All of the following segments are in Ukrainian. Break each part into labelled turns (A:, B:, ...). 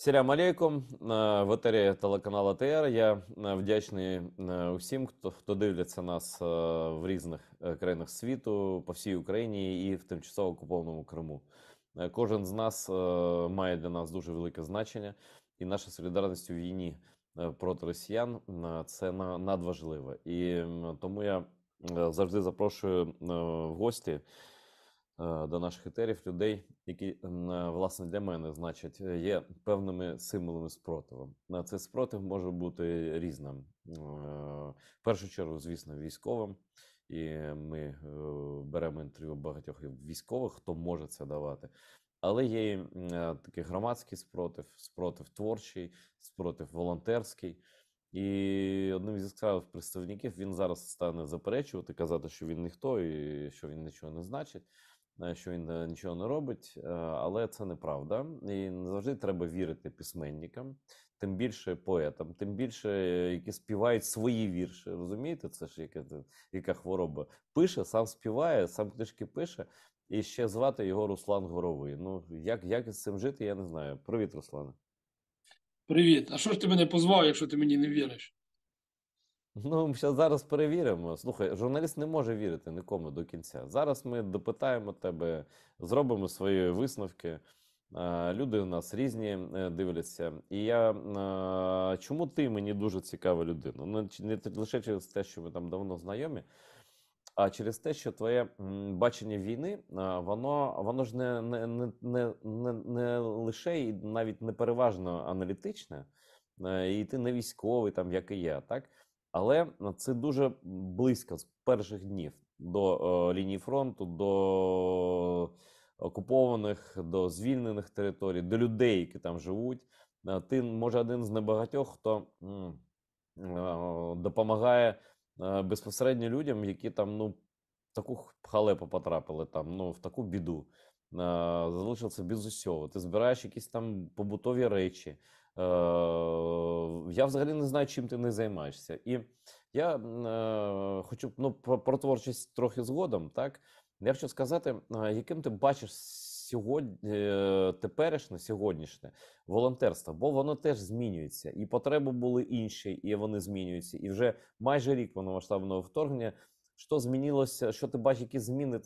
A: Салям алейкум, в етері телеканал АТР. Я вдячний усім, хто дивляться нас в різних країнах світу, по всій Україні і в тимчасово окупованому Криму. Кожен з нас має для нас дуже велике значення, і наша солідарність у війні проти росіян це надважливо. І тому я завжди запрошую в гості до наших етерів людей, які, власне, для мене, значить, є певними символами спротиву. Цей спротив може бути різним. В першу чергу, звісно, військовим. І ми беремо інтерв'ю багатьох військових, хто може це давати. Але є і такий громадський спротив творчий, спротив волонтерський. І одним із яскравих представників він зараз стане заперечувати, казати, що він ніхто і що він нічого не значить, що він нічого не робить, але це неправда. І не завжди треба вірити письменникам, тим більше поетам, тим більше, які співають свої вірші. Розумієте, це ж яка хвороба. Пише, сам співає, сам книжки пише, і ще звати його Руслан Горовий. Ну, як з цим жити, я не знаю. Привіт, Руслане.
B: Привіт. А що ж ти мене позвав, якщо ти мені не віриш?
A: Ну, зараз перевіримо. Слухай, журналіст не може вірити нікому до кінця. Зараз ми допитаємо тебе, зробимо свої висновки. Люди у нас різні дивляться. І чому ти мені дуже цікава людина? Ну, не лише через те, що ми там давно знайомі, а через те, що твоє бачення війни, воно ж не лише і навіть не переважно аналітичне, і ти не військовий, там, як і я, так? Але це дуже близько з перших днів до лінії фронту, до окупованих, до звільнених територій, до людей, які там живуть. Ти, може, один з небагатьох, хто допомагає безпосередньо людям, які там, ну, в таку халепу потрапили, там, ну, в таку біду, залишився без усього. Ти збираєш якісь там побутові речі. Я взагалі не знаю, чим ти не займаєшся. І я хочу, ну, про творчість трохи згодом, так? Я хочу сказати, яким ти бачиш сьогодні, теперішнє, сьогоднішнє волонтерство, бо воно теж змінюється. І потреби були інші, і вони змінюються. І вже майже рік повномасштабного вторгнення. Що змінилося, що ти бачиш, які зміни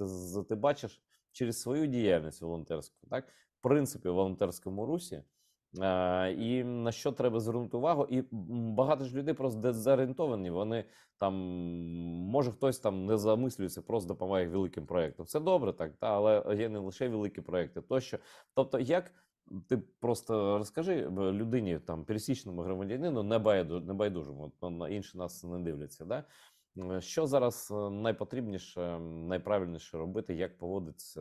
A: ти бачиш через свою діяльність волонтерську, так? В принципі, в волонтерському русі. І на що треба звернути увагу, і багато ж людей просто дезорієнтовані, вони там, може хтось там не замислюється, просто допомагає великим проєктам. Це добре, так, та, але є не лише великі проєкти, тощо. Тобто, як ти просто розкажи людині, там, пересічному громадянину, небайдужому, інші нас не дивляться, да? Що зараз найпотрібніше, найправильніше робити, як поводиться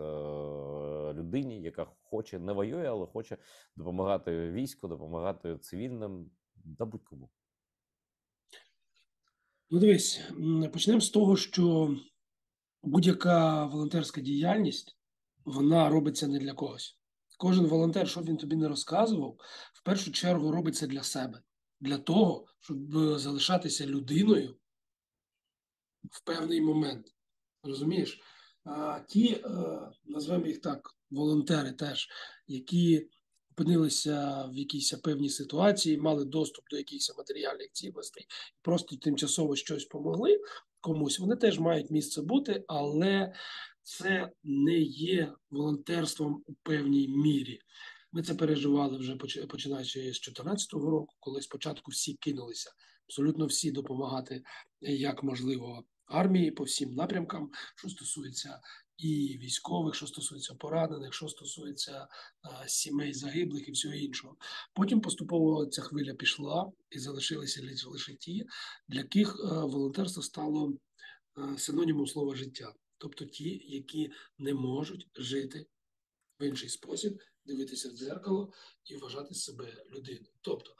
A: людині, яка хоче, не воює, але хоче допомагати війську, допомагати цивільним, да будь-кому.
B: Ну, дивись, почнемо з того, що будь-яка волонтерська діяльність, вона робиться не для когось. Кожен волонтер, що він тобі не розказував, в першу чергу робиться для себе, для того, щоб залишатися людиною в певний момент. Розумієш? Ті, назвемо їх так, волонтери теж, які опинилися в якійсь певній ситуації, мали доступ до якихось матеріальних цінностей, просто тимчасово щось помогли комусь, вони теж мають місце бути, але це не є волонтерством у певній мірі. Ми це переживали вже починаючи з 2014 року, коли спочатку всі кинулися, абсолютно всі допомагати як можливо армії по всім напрямкам, що стосується і військових, що стосується поранених, що стосується сімей загиблих і всього іншого. Потім поступово ця хвиля пішла і залишилися лише ті, для яких волонтерство стало синонімом слова життя. Тобто ті, які не можуть жити в інший спосіб, дивитися в дзеркало і вважати себе людиною. Тобто,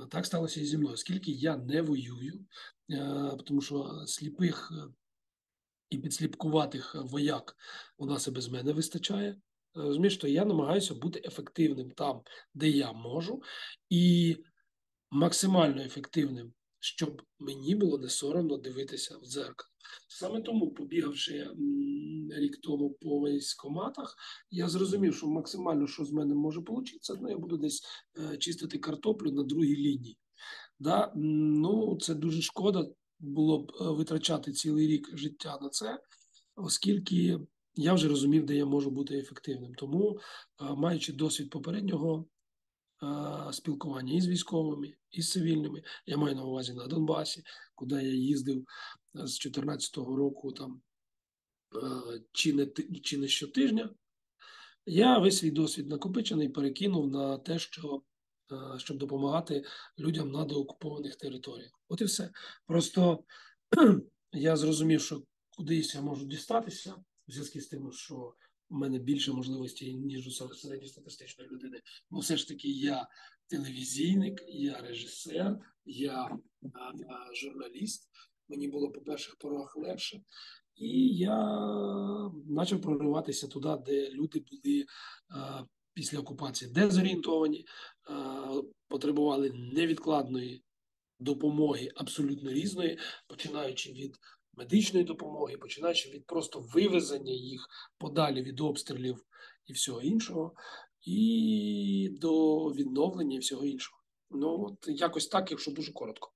B: так сталося і зі мною. Оскільки я не воюю, тому що сліпих і підсліпкуватих вояк у нас і без мене вистачає. Розумієш, що я намагаюся бути ефективним там, де я можу, і максимально ефективним щоб мені було не соромно дивитися в дзеркало. Саме тому, побігавши рік тому по військкоматах, я зрозумів, що максимально, що з мене може получитися, ну, я буду десь чистити картоплю на другій лінії. Да? Ну, це дуже шкода було б витрачати цілий рік життя на це, оскільки я вже розумів, де я можу бути ефективним. Тому, маючи досвід попереднього спілкування і з військовими, і з цивільними, я маю на увазі на Донбасі, куди я їздив з 2014 року там чи не щотижня, я весь свій досвід накопичений перекинув на те, щоб допомагати людям на деокупованих територіях. От і все. Просто я зрозумів, що кудись я можу дістатися в зв'язку з тим, що в мене більше можливостей, ніж у середньостатистичної людини. Бо все ж таки я телевізійник, я режисер, я журналіст. Мені було по перших порах легше. І я почав прориватися туди, де люди були після окупації дезорієнтовані, потребували невідкладної допомоги абсолютно різної, починаючи від медичної допомоги, починаючи від просто вивезення їх подалі від обстрілів і всього іншого, і до відновлення і всього іншого. Ну, от якось так, якщо дуже коротко.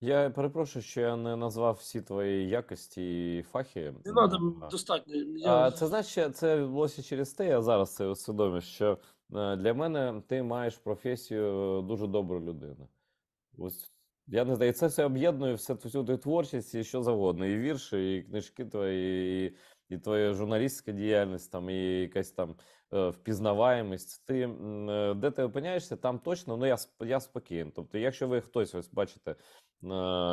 A: Я перепрошую, що я не назвав всі твої якості і фахи.
B: Не треба, достатньо.
A: Це значить, це відбулося через те, я зараз це усвідомив, що для мене ти маєш професію дуже добра людина. Ось я не знаю, це все об'єднує, всю твою творчість і що завгодно. І вірші, і книжки твої, і твоя журналістська діяльність, там, і якась там впізнаваємість. Ти де ти опиняєшся, там точно, ну я спокійний. Тобто, якщо ви хтось ось бачите,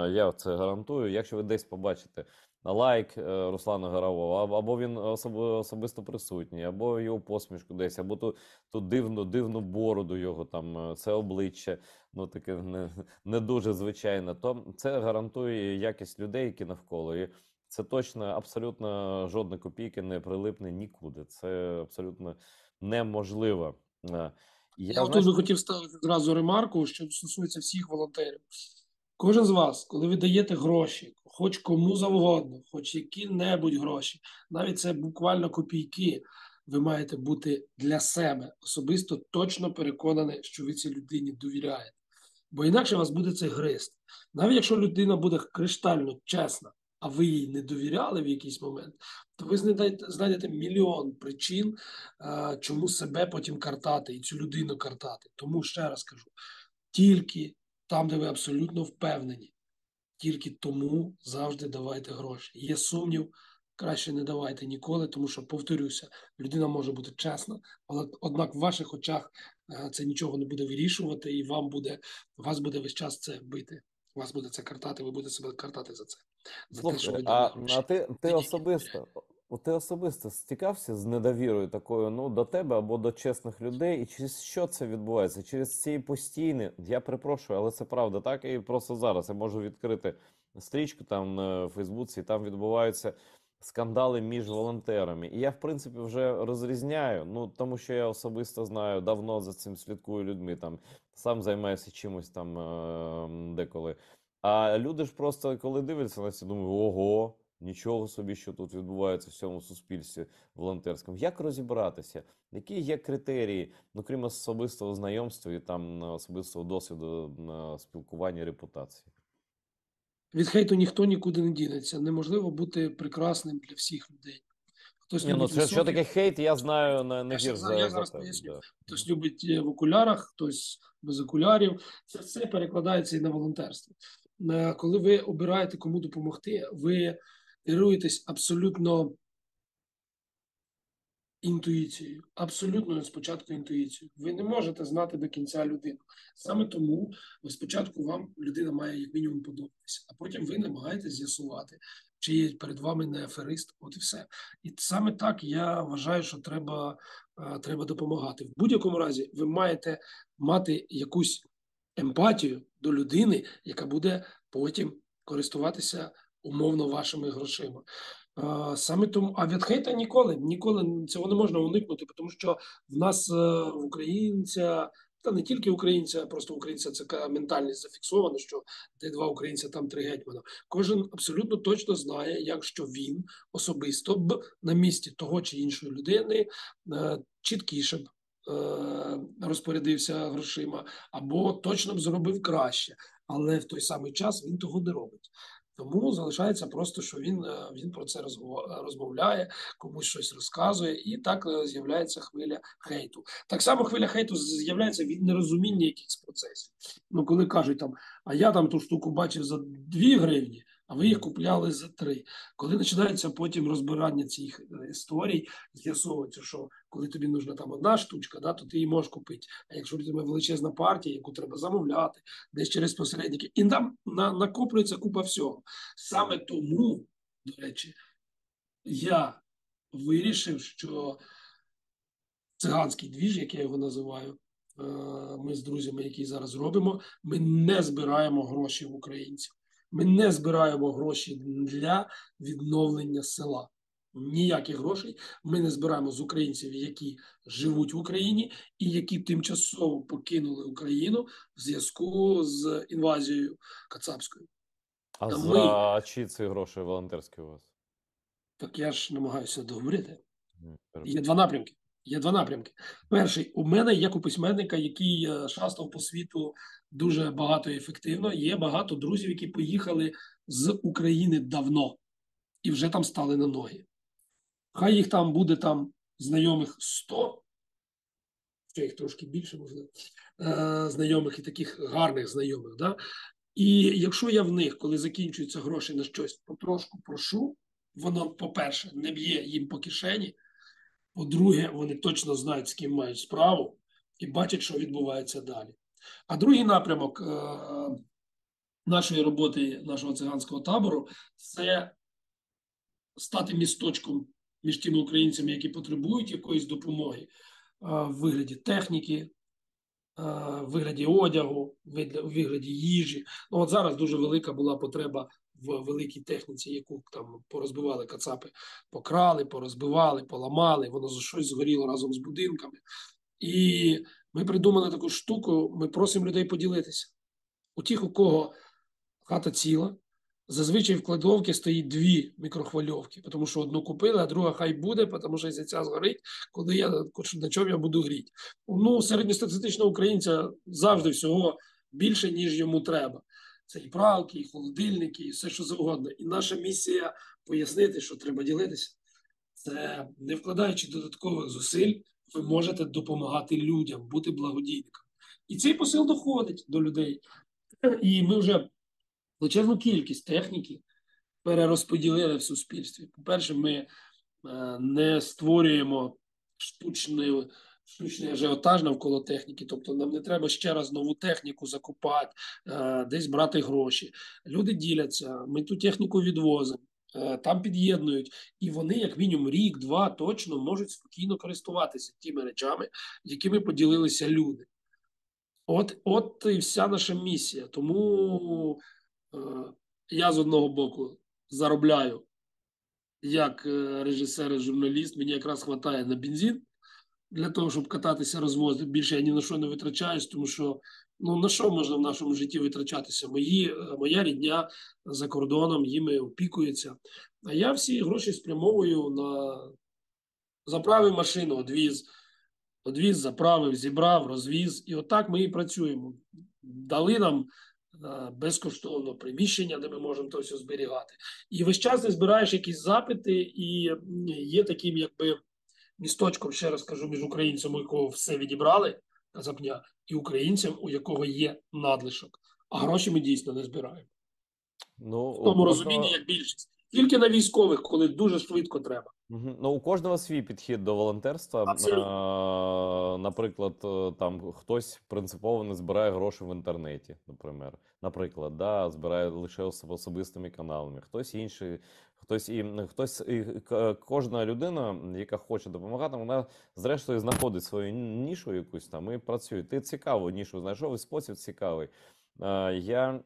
A: я це гарантую, якщо ви десь побачите лайк Руслана Горового, або він особисто присутній, або його посмішку десь, або ту дивну бороду його, там, це обличчя, ну таке не дуже звичайне, то це гарантує якість людей, які навколо. І це точно абсолютно жодної копійки не прилипне нікуди. Це абсолютно неможливо.
B: Я тут би хотів ставити одразу ремарку, що стосується всіх волонтерів. Кожен з вас, коли ви даєте гроші, хоч кому завгодно, хоч які-небудь гроші, навіть це буквально копійки, ви маєте бути для себе особисто точно переконані, що ви цій людині довіряєте. Бо інакше вас буде це гризти. Навіть якщо людина буде криштально чесна, а ви їй не довіряли в якийсь момент, то ви знайдете мільйон причин, чому себе потім картати і цю людину картати. Тому ще раз кажу, тільки там, де ви абсолютно впевнені, тільки тому завжди давайте гроші. Є сумнів, краще не давайте ніколи, тому що, повторюся, людина може бути чесна, але однак в ваших очах це нічого не буде вирішувати, і вас буде весь час це бити. Вас буде це картати, ви будете себе картати за це. За те, що ви дали гроші.
A: Ти особисто стикався з недовірою такою, ну, до тебе або до чесних людей, і через що це відбувається? Через ці постійні, я перепрошую, але це правда, так? І просто зараз я можу відкрити стрічку там на Фейсбуці, і там відбуваються скандали між волонтерами. І я, в принципі, вже розрізняю, ну, тому що я особисто знаю, давно за цим слідкую людьми, там, сам займаюся чимось там деколи. А люди ж просто, коли дивляться на це, думають, ого, нічого собі, що тут відбувається в цьому суспільстві волонтерському. Як розібратися? Які є критерії, ну, крім особистого знайомства і там особистого досвіду на спілкування, репутації?
B: Від хейту ніхто нікуди не дінеться. Неможливо бути прекрасним для всіх людей. Хтось
A: Ні, ну
B: любить
A: що таке хейт, я знаю не гірш
B: я
A: за
B: зараз
A: тебе.
B: поясню.
A: Да.
B: Хтось любить в окулярах, хтось без окулярів. Це все перекладається і на волонтерство. Коли ви обираєте, кому допомогти, ви керуєтесь абсолютно інтуїцією. Абсолютно спочатку інтуїцією. Ви не можете знати до кінця людину. Саме тому спочатку вам людина має як мінімум подобатися, а потім ви намагаєтесь з'ясувати, чи є перед вами не аферист. От і все. І саме так я вважаю, що треба допомагати. В будь-якому разі ви маєте мати якусь емпатію до людини, яка буде потім користуватися умовно вашими грошима. Саме тому, а від хейта ніколи цього не можна уникнути, тому що в нас в українця та не тільки українця, а просто українця це така ментальність зафіксована, що де два українця, там три гетьмана. Кожен абсолютно точно знає, якщо він особисто б на місці того чи іншої людини чіткіше б розпорядився грошима, або точно б зробив краще, але в той самий час він того не робить. Тому залишається просто, що він про це розмовляє, комусь щось розказує, і так з'являється хвиля хейту. Так само хвиля хейту з'являється від нерозуміння якихось процесів. Ну, коли кажуть там, а я там ту штуку бачив за 2 гривні, а ви їх купляли за 3. Коли починається потім розбирання цих історій, з'ясовується, що коли тобі нужна там одна штучка, да, то ти її можеш купити. А якщо у тебе величезна партія, яку треба замовляти, десь через посередники, і там накоплюється купа всього. Саме тому, до речі, я вирішив, що циганський двіж, як я його називаю, ми з друзями, які зараз робимо, ми не збираємо гроші в українців. Ми не збираємо гроші для відновлення села. Ніяких грошей ми не збираємо з українців, які живуть в Україні і які тимчасово покинули Україну в зв'язку з інвазією кацапською.
A: А
B: Ми,
A: за чиї ці гроші волонтерські у вас?
B: так я ж намагаюся договорити.
A: Мгм.
B: Є два напрямки. Перший, у мене, як у письменника, який шастав по світу дуже багато і ефективно, є багато друзів, які поїхали з України давно і вже там стали на ноги. Хай їх там буде там знайомих 100, ще їх трошки більше, можливо, знайомих і таких гарних знайомих. Да? І якщо я в них, коли закінчуються гроші на щось, потрошку прошу, воно, по-перше, не б'є їм по кишені, по-друге, вони точно знають, з ким мають справу, і бачать, що відбувається далі. А другий напрямок нашої роботи, нашого циганського табору, це стати місточком між тими українцями, які потребують якоїсь допомоги в вигляді техніки, в вигляді одягу, в вигляді їжі. Ну, от зараз дуже велика була потреба в великій техніці, яку там порозбивали кацапи, покрали, порозбивали, поламали, воно за щось згоріло разом з будинками. І ми придумали таку штуку, ми просимо людей поділитися. У тих, у кого хата ціла, зазвичай в кладовці стоїть 2 мікрохвильовки, тому що одну купили, а друга хай буде, тому що якщо ця згорить, коли на чому я буду гріти. Ну, середньостатистичного українця завжди всього більше, ніж йому треба. Це і пралки, і холодильники, і все, що завгодно. І наша місія пояснити, що треба ділитися. Це не вкладаючи додаткових зусиль, ви можете допомагати людям, бути благодійником. І цей посил доходить до людей. І ми вже величезну кількість техніки перерозподілили в суспільстві. По-перше, ми не створюємо штучний ажіотаж навколо техніки, тобто нам не треба ще раз нову техніку закупати, десь брати гроші. Люди діляться, ми ту техніку відвозимо, там під'єднують, і вони, як мінімум, рік-два точно можуть спокійно користуватися тими речами, якими поділилися люди. От і вся наша місія. Тому я з одного боку заробляю як режисер і журналіст, мені якраз вистачає на бензин для того, щоб кататися, розвозити. Більше я ні на що не витрачаюсь, тому що ну на що можна в нашому житті витрачатися? Моя рідня за кордоном, їми опікується. А я всі гроші спрямовую на заправив машину, одвіз, заправив, зібрав, розвіз. І отак ми і працюємо. Дали нам безкоштовно приміщення, де ми можемо то все зберігати. І весь час ти збираєш якісь запити, і є таким, якби, місточком, ще раз кажу, між українцем, у якого все відібрали, Казапня, і українцем, у якого є надлишок. А гроші ми дійсно не збираємо.
A: Ну,
B: В тому розумінні, як більшість. Тільки на військових, коли дуже швидко треба.
A: Ну, у кожного свій підхід до волонтерства.
B: Абсолютно.
A: Наприклад, там хтось принципово не збирає гроші в інтернеті, наприклад, да, збирає лише особистими каналами. Хтось інший, кожна людина, яка хоче допомагати, вона зрештою знаходить свою нішу якусь там і працює. Ти цікаву нішу знайшов, і спосіб цікавий. Я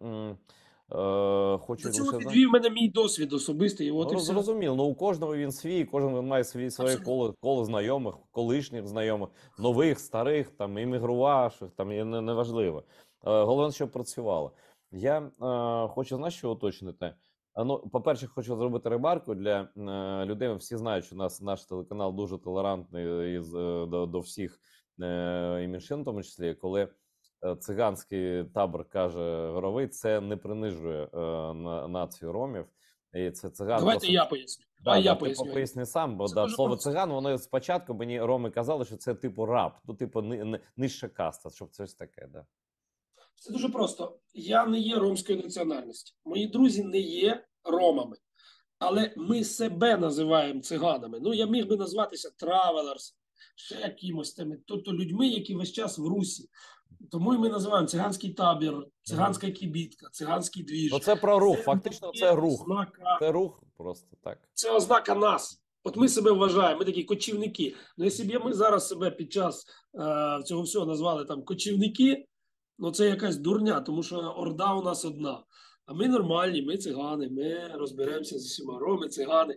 A: Хочу
B: До цього
A: лише
B: підвів мене мій досвід особистий, от і
A: Ну,
B: все.
A: зрозуміло, ну у кожного він свій, кожен має своє
B: Абсолютно.
A: коло знайомих, колишніх знайомих, нових, старих, там іммігрувавших, там і неважливо. Головне, щоб працювало. Я хочу, знаєш, що уточнити. Ну, по-перше, хочу зробити ремарку для людей. Всі знають, що наш телеканал дуже толерантний до всіх і меншин, в тому числі, коли циганський табор каже горовий, це не принижує націю ромів. І це циган
B: Давайте
A: просто
B: я поясню.
A: да,
B: Давай я
A: ти
B: поясню.
A: поясни сам, бо
B: Це
A: да,
B: дуже
A: слово
B: просто.
A: циган, воно спочатку мені роми казали, що це типу раб, ну, типу, нижча каста, щоб щось таке, да.
B: Це дуже просто. Я не є ромської національності. Мої друзі не є ромами. Але ми себе називаємо циганами. Ну, я міг би назватися Травелерс, ще якимось тими, тобто людьми, які весь час в Русі. Тому і ми називаємо циганський табір,
A: Мгм.
B: циганська кібітка, циганський
A: Ну,
B: двіж.
A: це про рух,
B: Це
A: фактично
B: не є
A: це рух.
B: ознака,
A: Це рух просто так.
B: це ознака нас. От ми себе вважаємо, ми такі кочівники. Ну, якщо б ми зараз себе під час цього всього назвали там кочівники, ну це якась дурня, тому що орда у нас одна. А ми нормальні, ми цигани, ми розберемося з усіма роми, цигани.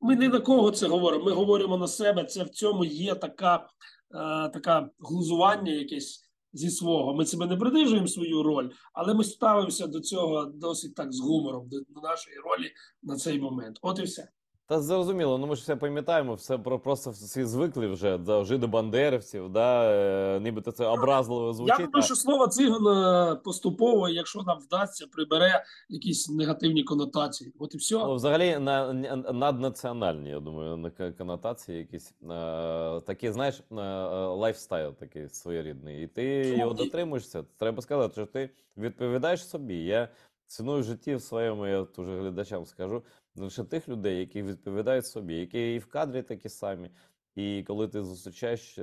B: Ми не на кого це говоримо, ми говоримо на себе. Це в цьому є така глузування якесь зі свого. Ми себе не придержуємо свою роль, але ми ставимося до цього досить так з гумором, до нашої ролі на цей момент. От і все.
A: Та зрозуміло, ну ми ж все пам'ятаємо, просто всі звикли вже до жидобандерівців, да, нібито це образливо
B: Я
A: звучить.
B: думаю, що слово циган поступово, якщо нам вдасться, прибере якісь негативні конотації. От і все.
A: Ну, взагалі, наднаціональні, я думаю, конотації якісь. Такі, знаєш, лайфстайл такий своєрідний. І ти його
B: Чому ні?
A: дотримуєшся. Треба сказати, що ти відповідаєш собі. Я ціную в житті в своєму, я дуже глядачам скажу, лише тих людей, які відповідають собі, які і в кадрі такі самі. І коли ти зустрічаєш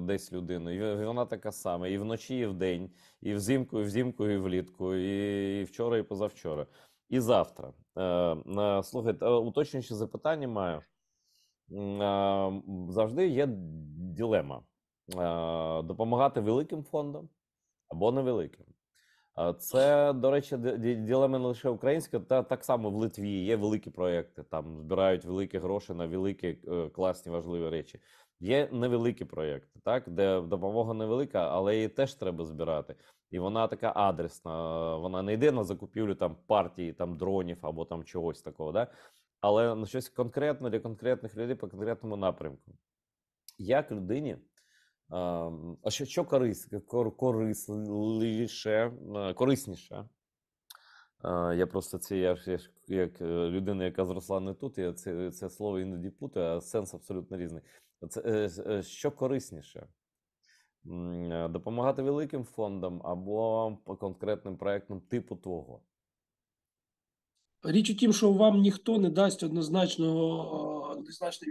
A: десь людину, і вона така сама, і вночі, і вдень, і взимку, і влітку, і вчора, і позавчора, і завтра. Слухайте, уточнюючи запитання маю. Завжди є дилема. Допомагати великим фондам або невеликим. Це, до речі, дилема не лише українська, та так само в Литві є великі проєкти, там збирають великі гроші на великі, класні, важливі речі. Є невеликі проєкти, так, де допомога невелика, але її теж треба збирати. І вона така адресна, вона не йде на закупівлю там партії, там дронів або там чогось такого, да? Але на щось конкретне для конкретних людей по конкретному напрямку. Як людині, а що корисніше? Я просто як людина, яка зросла не тут, я це слово іноді путаю, а сенс абсолютно різний. Що корисніше? Допомагати великим фондам або по конкретним проектам типу твого?
B: Річ у тім, що вам ніхто не дасть однозначної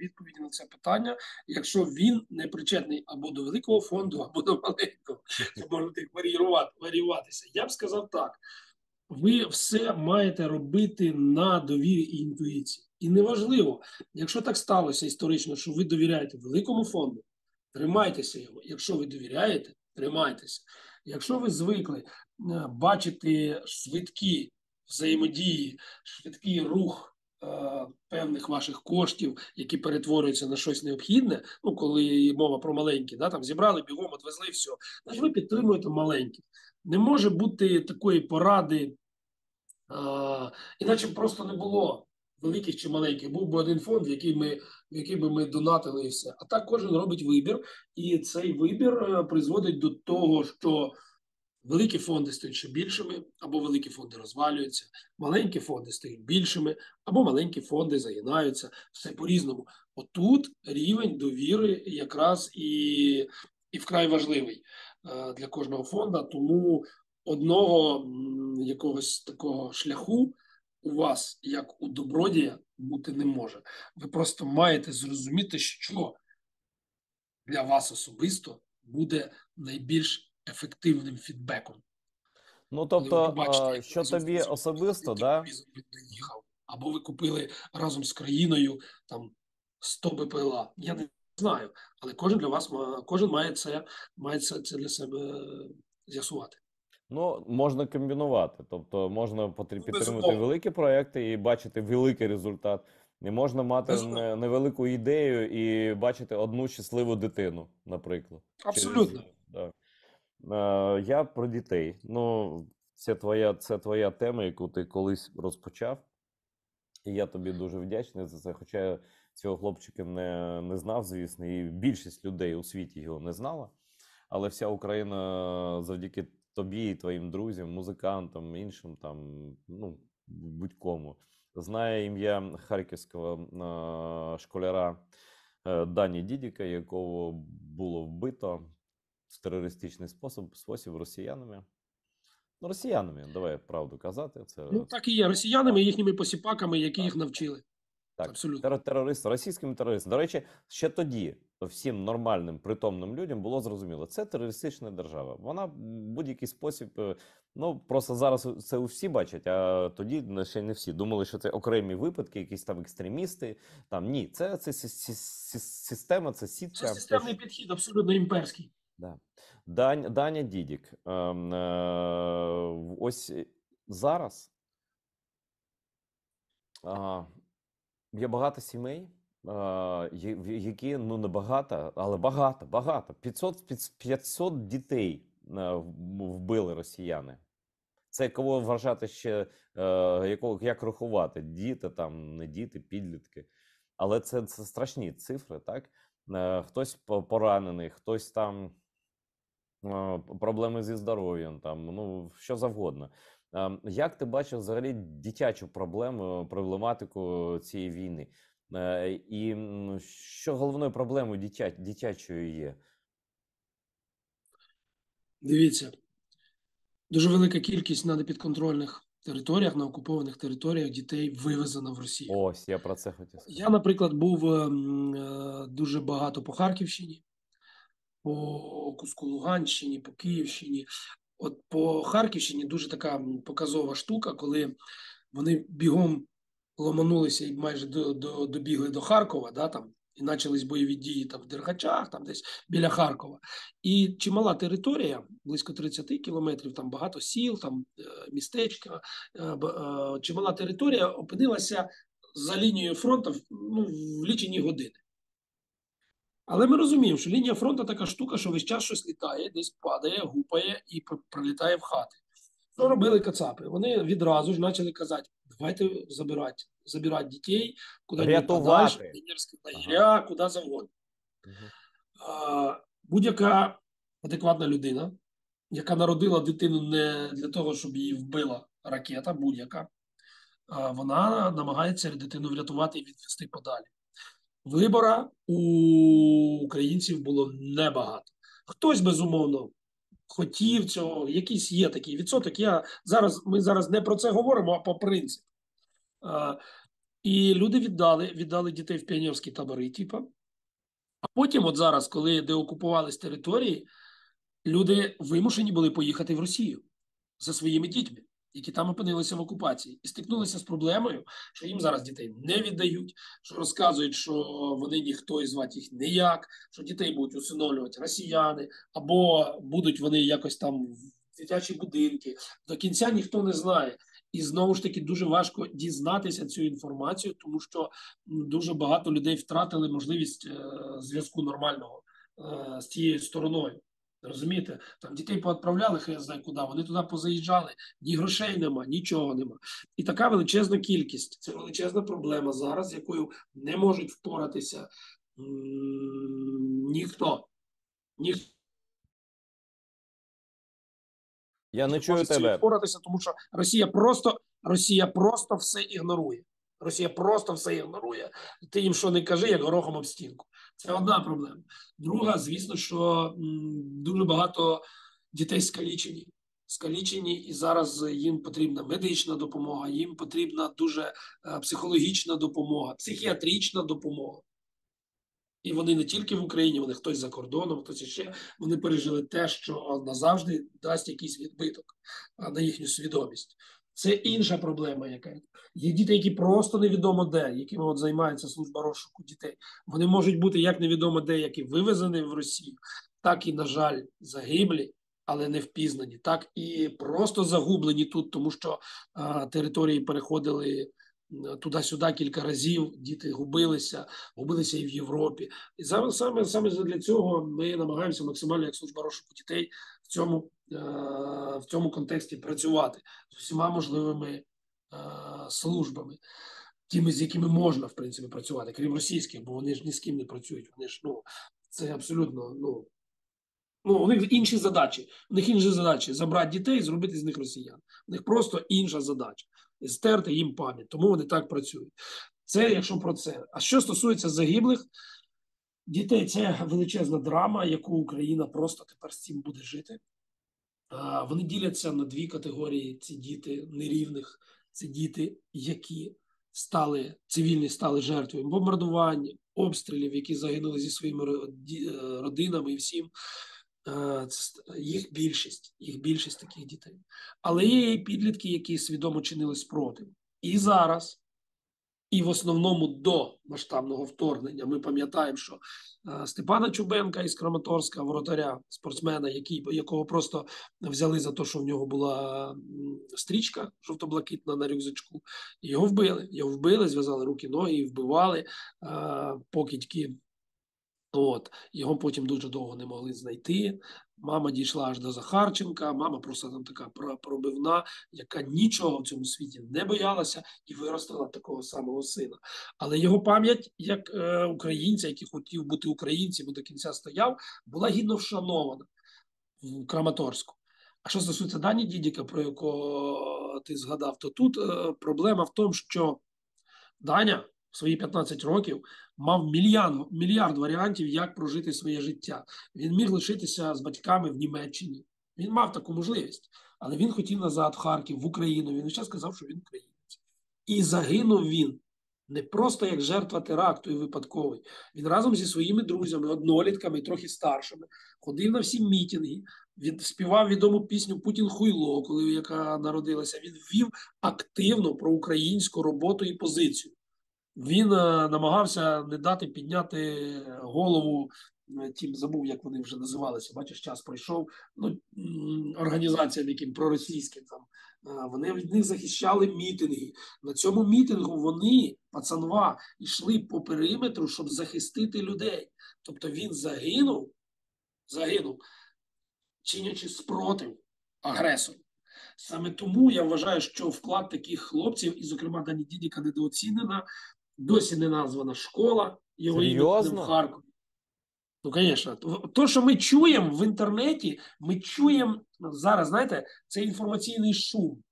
B: відповіді на це питання, якщо він не причетний або до великого фонду, або до маленького. Це може так варіюватися. Я б сказав так: ви все маєте робити на довірі і інтуїції. І неважливо, якщо так сталося історично, що ви довіряєте великому фонду, тримайтеся його. Якщо ви довіряєте, тримайтеся. Якщо ви звикли бачити швидкі взаємодії, швидкий рух певних ваших коштів, які перетворюються на щось необхідне, ну, коли мова про маленькі, да, там зібрали, бігом, відвезли, все, значить ви підтримуєте маленькі. Не може бути такої поради, іначе просто не було великих чи маленьких. Був би один фонд, в який би ми донатили і все. А так кожен робить вибір, і цей вибір призводить до того, що великі фонди стають ще більшими, або великі фонди розвалюються, маленькі фонди стають більшими, або маленькі фонди загинаються. Все по-різному. Отут рівень довіри якраз і вкрай важливий для кожного фонду. Тому одного якогось такого шляху у вас, як у добродія, бути не може. Ви просто маєте зрозуміти, що для вас особисто буде найбільш ефективним фідбеком.
A: Ну,
B: Коли ви
A: тобто,
B: побачите, як
A: що тобі
B: результат
A: особисто, да?
B: доїхав, або ви купили разом з країною там 100 БПЛА. Я не знаю, але кожен має це для себе з'ясувати.
A: Ну, можна комбінувати, тобто можна
B: Ну,
A: підтримувати
B: безумовно.
A: великі проекти і бачити великий результат. І можна мати
B: Безумовно.
A: невелику ідею і бачити одну щасливу дитину, наприклад. Через
B: Абсолютно.
A: да. Я про дітей. Ну, це твоя тема, яку ти колись розпочав. І я тобі дуже вдячний за це. Хоча я цього хлопчика не знав, звісно, і більшість людей у світі його не знала. Але вся Україна завдяки тобі і твоїм друзям, музикантам, іншим там, ну, будь-кому, знає ім'я харківського школяра Дані Дідіка, якого було вбито в терористичний спосіб росіянами. Ну, росіянами, давай правду казати.
B: Ну, так і є. Росіянами і їхніми посіпаками, які їх навчили.
A: Так,
B: Абсолютно.
A: терористи, російськими терористами. До речі, ще тоді всім нормальним, притомним людям було зрозуміло, це терористична держава. Вона в будь-який спосіб, ну просто зараз це всі бачать, а тоді ще не всі. Думали, що це окремі випадки, якісь там екстремісти. Там ні, це система, це
B: Це
A: сітка.
B: системний підхід, абсолютно імперський.
A: Да. Даня Дідік. Ось зараз. Є багато сімей, які, ну не багато, але багато. 500 дітей вбили росіяни. Це кого вважати ще, як рахувати? Діти там, не діти, підлітки. Але це страшні цифри, так? Хтось поранений, хтось там проблеми зі здоров'ям, там, ну, що завгодно. Як ти бачиш взагалі дитячу проблематику цієї війни? І що головною проблемою дитячою є?
B: Дивіться, дуже велика кількість на непідконтрольних територіях, на окупованих територіях дітей вивезена в Росію.
A: Ось, я про це хотів сказати.
B: Я, наприклад, був дуже багато по Харківщині, по куску Луганщині, по Київщині. От по Харківщині дуже така показова штука, коли вони бігом ломанулися і майже добігли до Харкова, да, там, і почались бойові дії там в Дергачах, там десь біля Харкова. І чимала територія, близько 30 кілометрів, там багато сіл, там містечка, чимала територія опинилася за лінією фронту ну, в лічені години. Але ми розуміємо, що лінія фронту така штука, що весь час щось літає, десь падає, гупає і прилітає в хати. Що робили кацапи? Вони відразу ж почали казати, давайте забирати дітей, куди-нибудь подальше, в
A: Рятувати.
B: піонерські лагеря, куди завгодно.
A: Угу.
B: Будь-яка адекватна людина, яка народила дитину не для того, щоб її вбила ракета, будь-яка, вона намагається дитину врятувати і відвести подалі. Вибора у українців було небагато. Хтось, безумовно, хотів цього, якийсь є такий відсоток. Ми зараз не про це говоримо, а по принципу. І люди віддали дітей в піонерські табори, типу. А потім, от зараз, коли деокупувались території, люди вимушені були поїхати в Росію за своїми дітьми, які там опинилися в окупації, і стикнулися з проблемою, що їм зараз дітей не віддають, що розказують, що вони ніхто і звати їх ніяк, що дітей будуть усиновлювати росіяни, або будуть вони якось там в дитячі будинки. До кінця ніхто не знає. І знову ж таки дуже важко дізнатися цю інформацію, тому що дуже багато людей втратили можливість зв'язку нормального з тією стороною. Розумієте, там дітей поотправляли, хай я знаю куди, вони туди позаїжджали, ні грошей нема, нічого нема. І така величезна кількість, це величезна проблема зараз, з якою не можуть впоратися ніхто.
A: Я не чую
B: Може з цим
A: тебе.
B: впоратися, тому що Росія просто все ігнорує. Росія просто все ігнорує. Ти їм що не кажи, як горохом об стінку. Це одна проблема. Друга, звісно, що дуже багато дітей скалічені, і зараз їм потрібна медична допомога, їм потрібна дуже психологічна допомога, психіатрична допомога. І вони не тільки в Україні, вони хтось за кордоном, хтось іще, вони пережили те, що назавжди дасть якийсь відбиток на їхню свідомість. Це інша проблема, яка є діти, які просто невідомо де, якими от займається служба розшуку дітей. Вони можуть бути як невідомо де, які вивезені в Росію, так і, на жаль, загиблі, але не впізнані, так і просто загублені тут, тому що території переходили туди-сюди кілька разів, діти губилися і в Європі. І саме для цього ми намагаємося максимально, як служба розшуку дітей, в цьому контексті працювати з усіма можливими службами, тими, з якими можна, в принципі, працювати, крім російських, бо вони ж ні з ким не працюють. Вони ж, це абсолютно, у них інші задачі. У них інші задачі – забрати дітей і зробити з них росіян. У них просто інша задача – стерти їм пам'ять. Тому вони так працюють. Це якщо про це. А що стосується загиблих дітей, це величезна драма, яку Україна просто тепер з цим буде жити. Вони діляться на дві категорії. Ці діти нерівних. Це діти, які цивільні стали жертвою бомбардувань, обстрілів, які загинули зі своїми родинами і всім. Їх більшість таких дітей. Але є і підлітки, які свідомо чинили спротив. І зараз, і в основному до масштабного вторгнення, ми пам'ятаємо, що Степана Чубенка із Краматорська, воротаря, спортсмена, якого просто взяли за те, що в нього була стрічка жовто-блакитна на рюкзачку, і його вбили, зв'язали руки-ноги і вбивали покидьки. Його потім дуже довго не могли знайти. Мама дійшла аж до Захарченка, мама просто там така пробивна, яка нічого в цьому світі не боялася і виростила такого самого сина. Але його пам'ять, як українця, який хотів бути українцем і до кінця стояв, була гідно вшанована в Краматорську. А що стосується Дані Дідіка, про якого ти згадав, то тут проблема в тому, що Даня в свої 15 років мав мільярд варіантів, як прожити своє життя. Він міг лишитися з батьками в Німеччині. Він мав таку можливість. Але він хотів назад в Харків, в Україну. Він ще сказав, що він українець. І загинув він не просто як жертва теракту і випадковий. Він разом зі своїми друзями, однолітками і трохи старшими, ходив на всі мітинги, він співав відому пісню «Путін хуйло», яка народилася. Він ввів активну проукраїнську роботу і позицію. Він намагався не дати підняти голову тим, забув, як вони вже називалися, бачиш, час пройшов, організаціям, яким проросійським там, вони від них захищали мітинги. На цьому мітингу вони, пацанва, йшли по периметру, щоб захистити людей. Тобто він загинув, чинячи спротив агресору. Саме тому я вважаю, що вклад таких хлопців, і, зокрема, Дані Дідіка, недооцінена. Досі не названа школа його іменем в Харкові. Звісно. То, що ми чуємо в інтернеті, ми чуємо зараз, знаєте, це інформаційний шум.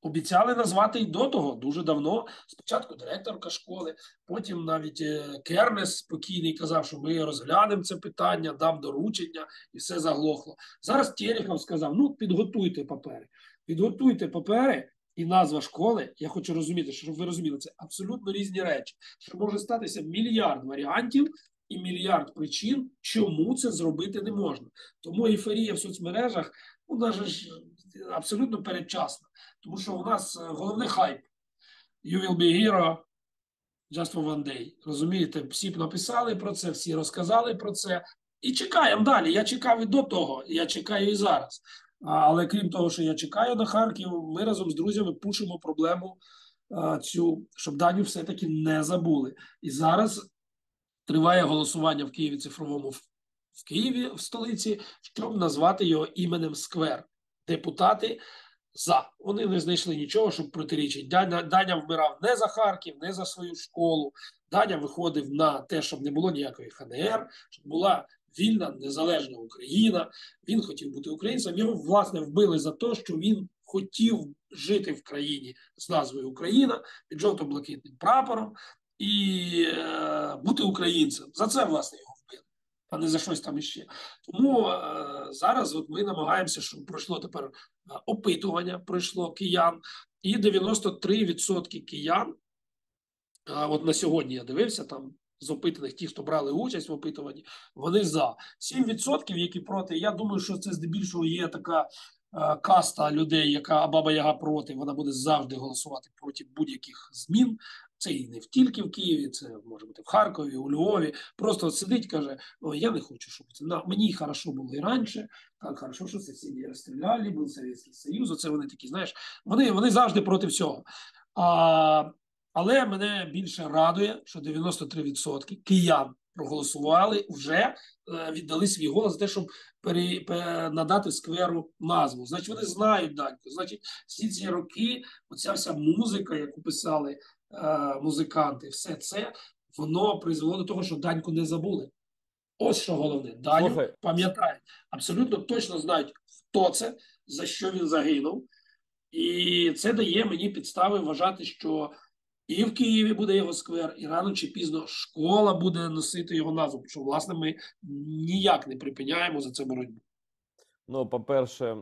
B: Обіцяли назвати і до того, дуже давно. Спочатку директорка школи, потім навіть Кернес спокійний казав, що ми розглянемо це питання, дам доручення, і все заглохло. Зараз Терехов сказав, підготуйте папери. Підготуйте папери і назва школи, я хочу розуміти, щоб ви розуміли, це абсолютно різні речі. Що може статися мільярд варіантів і мільярд причин, чому це зробити не можна. Тому ейфорія в соцмережах, вона ж абсолютно передчасна. Тому що у нас головний хайп. You will be hero just for one day. Розумієте, всі написали про це, всі розказали про це. І чекаємо далі. Я чекав і до того, я чекаю і зараз. Але крім того, що я чекаю на Харків, ми разом з друзями пушимо проблему цю, щоб Даню все-таки не забули. І зараз триває голосування в Києві цифровому, в Києві, в столиці, щоб назвати його іменем Сквер. Депутати за. Вони не знайшли нічого, щоб протирічити. Даня вмирав не за Харків, не за свою школу. Даня виходив на те, щоб не було ніякої ХНР, щоб була вільна, незалежна Україна. Він хотів бути українцем. Його, власне, вбили за те, що він хотів жити в країні з назвою Україна, під жовто-блакитним прапором і бути українцем. За це, власне, його вбили, а не за щось там іще. Тому зараз ми намагаємося, щоб пройшло тепер опитування, пройшло киян, і 93% киян, на сьогодні я дивився, там з опитаних, ті, хто брали участь в опитуванні, вони за. 7%, які проти, я думаю, що це здебільшого є така каста людей, яка Баба Яга проти, вона буде завжди голосувати проти будь-яких змін, Це і не тільки в Києві, це може бути в Харкові, у Львові. Просто сидить, каже: ой, я не хочу, щоб це. Мені хорошо було і раніше, так хорошо, що сусіди розстріляли, був Совєтський Союз. Оце вони такі, знаєш, вони завжди проти всього. Але мене більше радує, що 93% киян проголосували, вже віддали свій голос за те, щоб надати скверу назву. Значить, вони знають Даньку. Значить, всі ці роки, оця вся музика, яку писали музиканти, все це, воно призвело до того, що Даньку не забули. Ось що головне. Даню
A: Слухай,
B: пам'ятають. Абсолютно точно знають, хто це, за що він загинув. І це дає мені підстави вважати, що і в Києві буде його сквер, і рано чи пізно школа буде носити його назву. Що, власне, ми ніяк не припиняємо за це боротьбу.
A: ну, по-перше,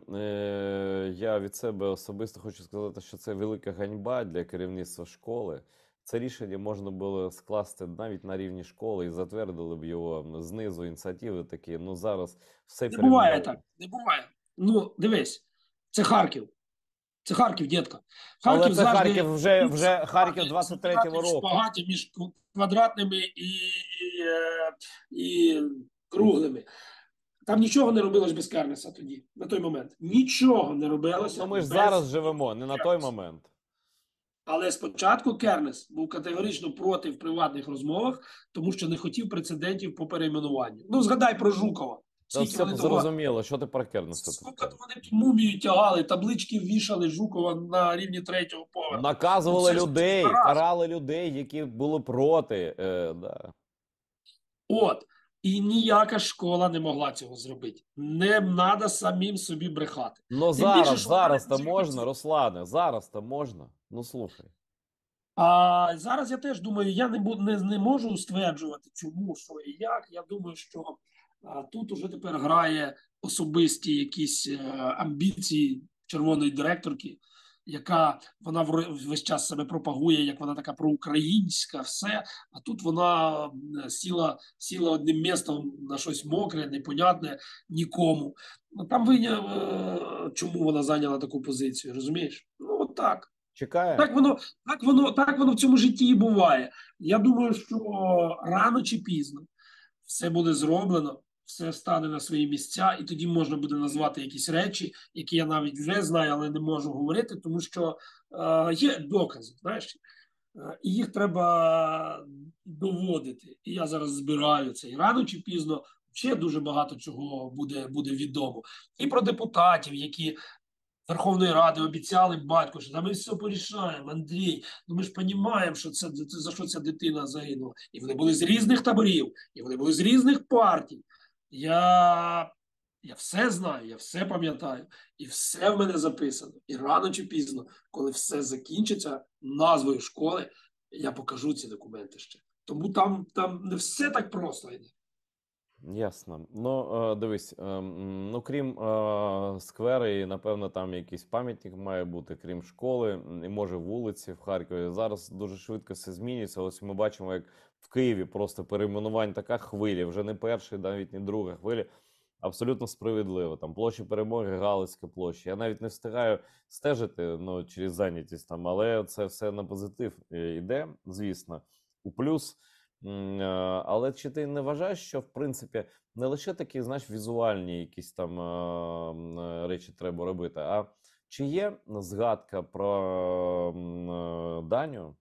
A: я від себе особисто хочу сказати, що це велика ганьба для керівництва школи. Це рішення можна було скласти навіть на рівні школи і затвердили б його знизу ініціативи такі. Ну, зараз все
B: Не буває
A: перейменовано.
B: так, не буває. Ну, дивись, це Харків. Це Харків, дітка.
A: Але
B: Харків
A: це
B: завжди
A: Харків вже Харків 23-го року.
B: шпагаті між квадратними і круглими. Там нічого не робилось без Кернеса тоді, на той момент. Нічого не робилося.
A: Ну, ми ж
B: без
A: зараз живемо, не на той
B: Кернеса.
A: момент.
B: Але спочатку Кернес був категорично проти в приватних розмовах, тому що не хотів прецедентів по перейменуванню. Ну, згадай про Жукова.
A: Та
B: Скільки
A: все
B: вони
A: зрозуміло, що ти про Кернеса
B: Скільки
A: тут?
B: вони мумію тягали, таблички вішали Жукова на рівні 3-го поверху.
A: Наказували
B: Ну, це
A: людей,
B: раз.
A: карали людей, які були проти. Да.
B: От. І ніяка школа не могла цього зробити. Не треба самим собі брехати.
A: Ну
B: Тим більше, що
A: зараз-то
B: вони-
A: можна, Руслане, зараз-то можна. Ну, слухай.
B: А зараз я теж думаю, я не можу стверджувати, чому, що і як. Я думаю, що тут уже тепер грає особисті якісь амбіції червоної директорки, яка вона весь час себе пропагує, як вона така проукраїнська, все. А тут вона сіла одним містом на щось мокре, непонятне нікому. Ну, там чому вона зайняла таку позицію, розумієш? Ну, от так.
A: Чекає.
B: Так воно в цьому житті і буває. Я думаю, що рано чи пізно все буде зроблено, все стане на свої місця, і тоді можна буде назвати якісь речі, які я навіть вже знаю, але не можу говорити, тому що є докази, знаєш, і їх треба доводити. І я зараз збираю це. І рано чи пізно ще дуже багато чого буде відомо. І про депутатів, які Верховної Ради обіцяли батько, що ми все порішаємо, Андрій. Ну ми ж розуміємо, що це за що ця дитина загинула. І вони були з різних таборів, і вони були з різних партій. Я все знаю, я все пам'ятаю, і все в мене записано. І рано чи пізно, коли все закінчиться назвою школи, я покажу ці документи ще. Тому там не все так просто йде.
A: Ясно. Ну, дивись, ну, крім сквери, і, напевно, там якийсь пам'ятник має бути, крім школи, і, може, вулиці в Харкові. Зараз дуже швидко все змінюється. Ось ми бачимо, як в Києві просто перейменувань така хвиля, вже не перша, навіть не друга хвиля. Абсолютно справедливо. Там площа Перемоги, Галицька площа. Я навіть не встигаю стежити, ну, через зайнятість там, але це все на позитив іде, звісно, у плюс. Але чи ти не вважаєш, що в принципі не лише такі, знаєш, візуальні якісь там речі треба робити, а чи є згадка про Даню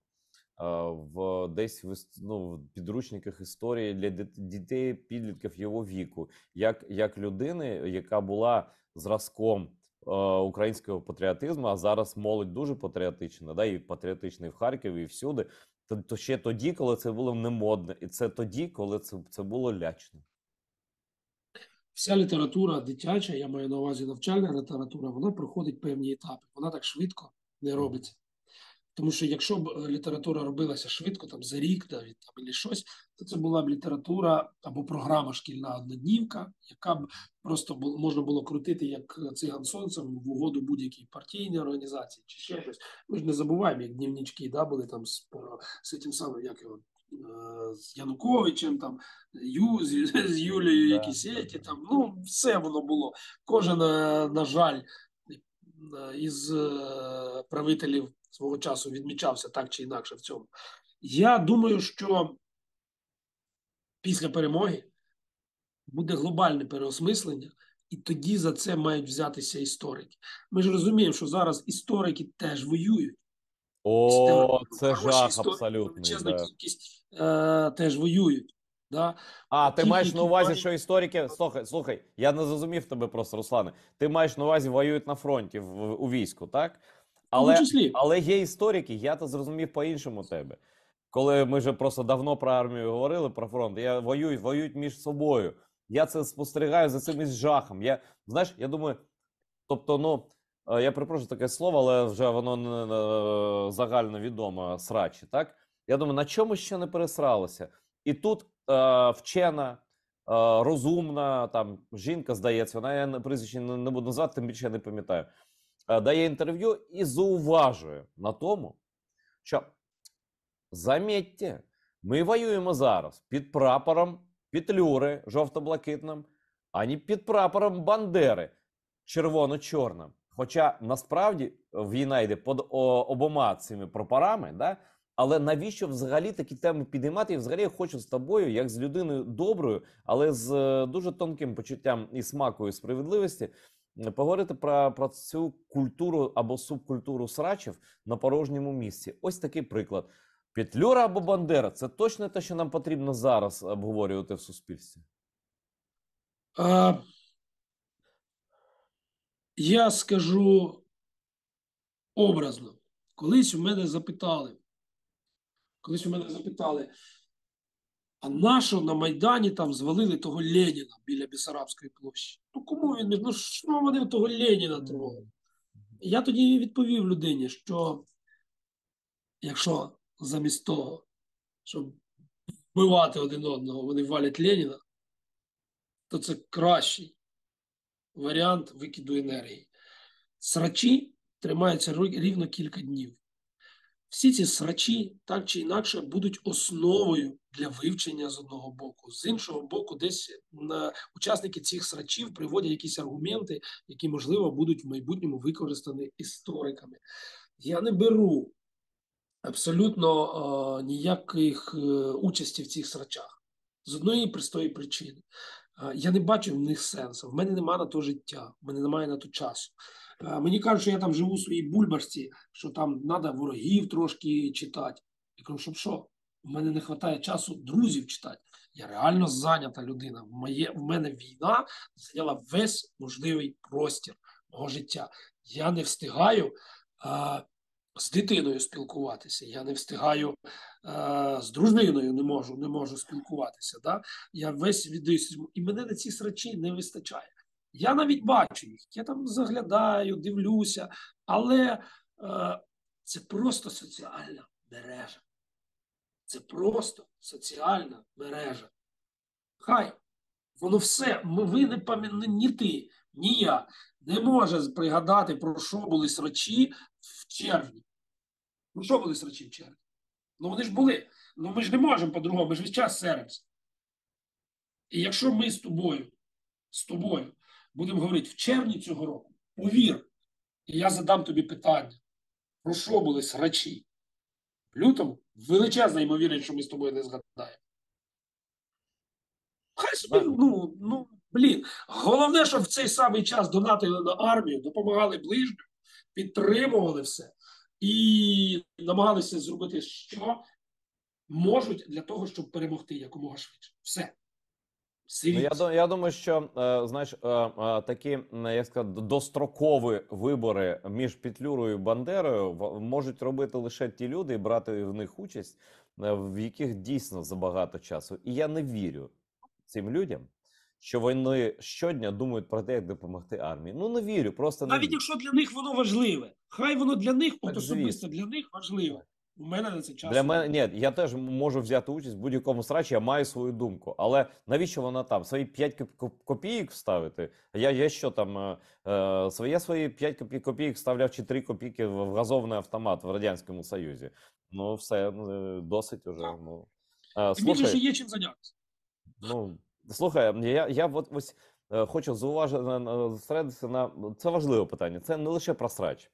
A: десь в підручниках історії для дітей, підлітків його віку, як людини, яка була зразком українського патріотизму, а зараз молодь дуже патріотична, да, і патріотична і в Харкові, і всюди. То ще тоді, коли це було не модно, і це тоді, коли це було лячно.
B: Вся література дитяча, я маю на увазі навчальна література, вона проходить певні етапи. Вона так швидко не робиться. Тому що якщо б література робилася швидко, там за рік навіть там або щось, то це була б література або програма шкільна одноднівка, яка б просто можна було крутити як циган сонцем в угоду будь-якій партійній організації чи ще щось. Ми ж не забуваємо, як дневнички, да, були там з тим самим, як його, з Януковичем, там, з Юлією, якісь еті, там, ну, все воно було. Кожен, на жаль, із правителів свого часу відмічався так чи інакше в цьому. Я думаю, що після перемоги буде глобальне переосмислення, і тоді за це мають взятися історики. Ми ж розуміємо, що зараз історики теж воюють.
A: О, це
B: Хороші
A: жах
B: історики,
A: абсолютний,
B: величезна
A: да.
B: кількість теж воюють. Да?
A: А, ти
B: Тих,
A: маєш на
B: які
A: увазі,
B: мають...
A: що історики. Слухай, я не зрозумів тебе просто, Руслане. Ти маєш на увазі воюють на фронті у війську, так?
B: В тому
A: Але,
B: числі.
A: але є історики, я то зрозумів по-іншому тебе. Коли ми вже просто давно про армію говорили, про фронт, воюють між собою. Я це спостерігаю за цим із жахом. Знаєш, я думаю, тобто, я перепрошую таке слово, але вже воно не загально відомо, срачі, так? Я думаю, на чому ще не пересралося? І тут вчена, розумна, там, жінка, здається, вона, я прізвище не буду назвати, тим більше я не пам'ятаю, дає інтерв'ю і зауважує на тому, що, замітьте, ми воюємо зараз під прапором Петлюри жовто-блакитним, а не під прапором Бандери червоно-чорним. Хоча насправді війна йде під обома цими прапорами, да? Але навіщо взагалі такі теми підіймати? І взагалі я хочу з тобою, як з людиною доброю, але з дуже тонким почуттям і смаку, і справедливості, поговорити про цю культуру або субкультуру срачів на порожньому місці. Ось такий приклад. Петлюра або Бандера – це точно те, що нам потрібно зараз обговорювати в суспільстві?
B: Я скажу образно. Колись у мене запитали, а нащо на Майдані там звалили того Леніна біля Бессарабської площі? Ну кому він? Ну що вони того Леніна трогали? Я тоді відповів людині, що якщо замість того, щоб вбивати один одного, вони валять Леніна, то це кращий варіант викиду енергії. Срачі тримаються рівно кілька днів. Всі ці срачі так чи інакше будуть основою для вивчення з одного боку. З іншого боку, десь учасники цих срачів приводять якісь аргументи, які, можливо, будуть в майбутньому використані істориками. Я не беру абсолютно ніяких участі в цих срачах. З одної простої причини. Я не бачу в них сенсу. В мене немає на то життя, в мене немає на то часу. Мені кажуть, що я там живу у своїй бульбашці, що там треба ворогів трошки читати. Я кажу, щоб що? У мене не вистачає часу друзів читати. Я реально зайнята людина. В мене війна зайняла весь можливий простір мого життя. Я не встигаю з дитиною спілкуватися. Я не встигаю з дружиною, не можу спілкуватися. Да? Я весь віддаюся. І мене на ці срачі не вистачає. Я навіть бачу їх, я там заглядаю, дивлюся, але це просто соціальна мережа. Це просто соціальна мережа. Хай воно все, ви не пам'ятаєте, ні ти, ні я не може пригадати, про що були срачі в червні. Про що були срачі в червні? Ну вони ж були. Ну ми ж не можемо по-другому, ми ж весь час серимося. І якщо ми з тобою будемо говорити в червні цього року, повір, і я задам тобі питання, про що були срачі в лютому, величезна ймовірність, що ми з тобою не згадаємо. Хай собі, блін. Головне, щоб в цей самий час донатили на армію, допомагали ближнім, підтримували все і намагалися зробити, що можуть для того, щоб перемогти якомога швидше. Все.
A: Я думаю, що знаєш, такі, як сказати, дострокові вибори між Петлюрою і Бандерою можуть робити лише ті люди і брати в них участь, в яких дійсно забагато часу. І я не вірю цим людям, що вони щодня думають про те, як допомогти армії. Ну не вірю, просто не
B: Навіть
A: вірю.
B: якщо для них воно важливе, хай воно для них,
A: Так,
B: особисто для них важливе. У мене на це часу.
A: Для мене ні, я теж можу взяти участь в будь-якому срачі, я маю свою думку. Але навіщо вона там? Свої 5 копійок вставити? Я що там, свої 5 копійок вставляв чи 3 копійки в газовний автомат в Радянському Союзі. Ну, все, досить уже. Ну.
B: Тим більше, що є чим зайнятися.
A: Ну, слухай, я от ось хочу зосередитися на... Це важливе питання. Це не лише про срач,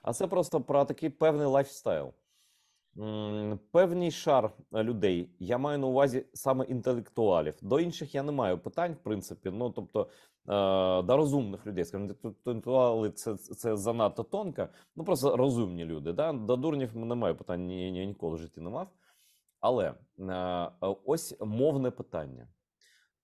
A: а це просто про такий певний лайфстайл. Певний шар людей, я маю на увазі саме інтелектуалів. До інших я не маю питань, в принципі. Ну, тобто, до розумних людей, скажімо, інтелектуали це занадто тонко, ну просто розумні люди. Да? До дурнів не маю питань, ніколи в житті не мав. Але ось мовне питання.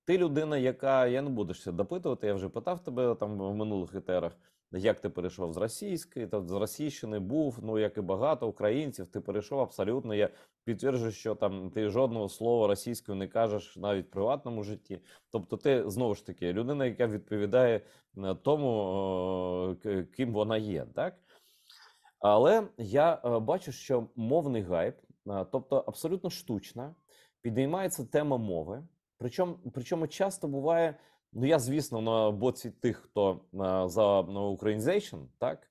A: Ти людина, яка, я не буду ще допитувати, я вже питав тебе там в минулих етерах, як ти перейшов з російської, з російщини був, ну як і багато українців, ти перейшов абсолютно. Я підтверджую, що там ти жодного слова російською не кажеш навіть в приватному житті. Тобто, ти знову ж таки людина, яка відповідає тому, ким вона є, так? Але я бачу, що мовний гайп, тобто абсолютно штучна, підіймається тема мови. Причому часто буває, ну я, звісно, на боці тих, хто за українізейшн, так,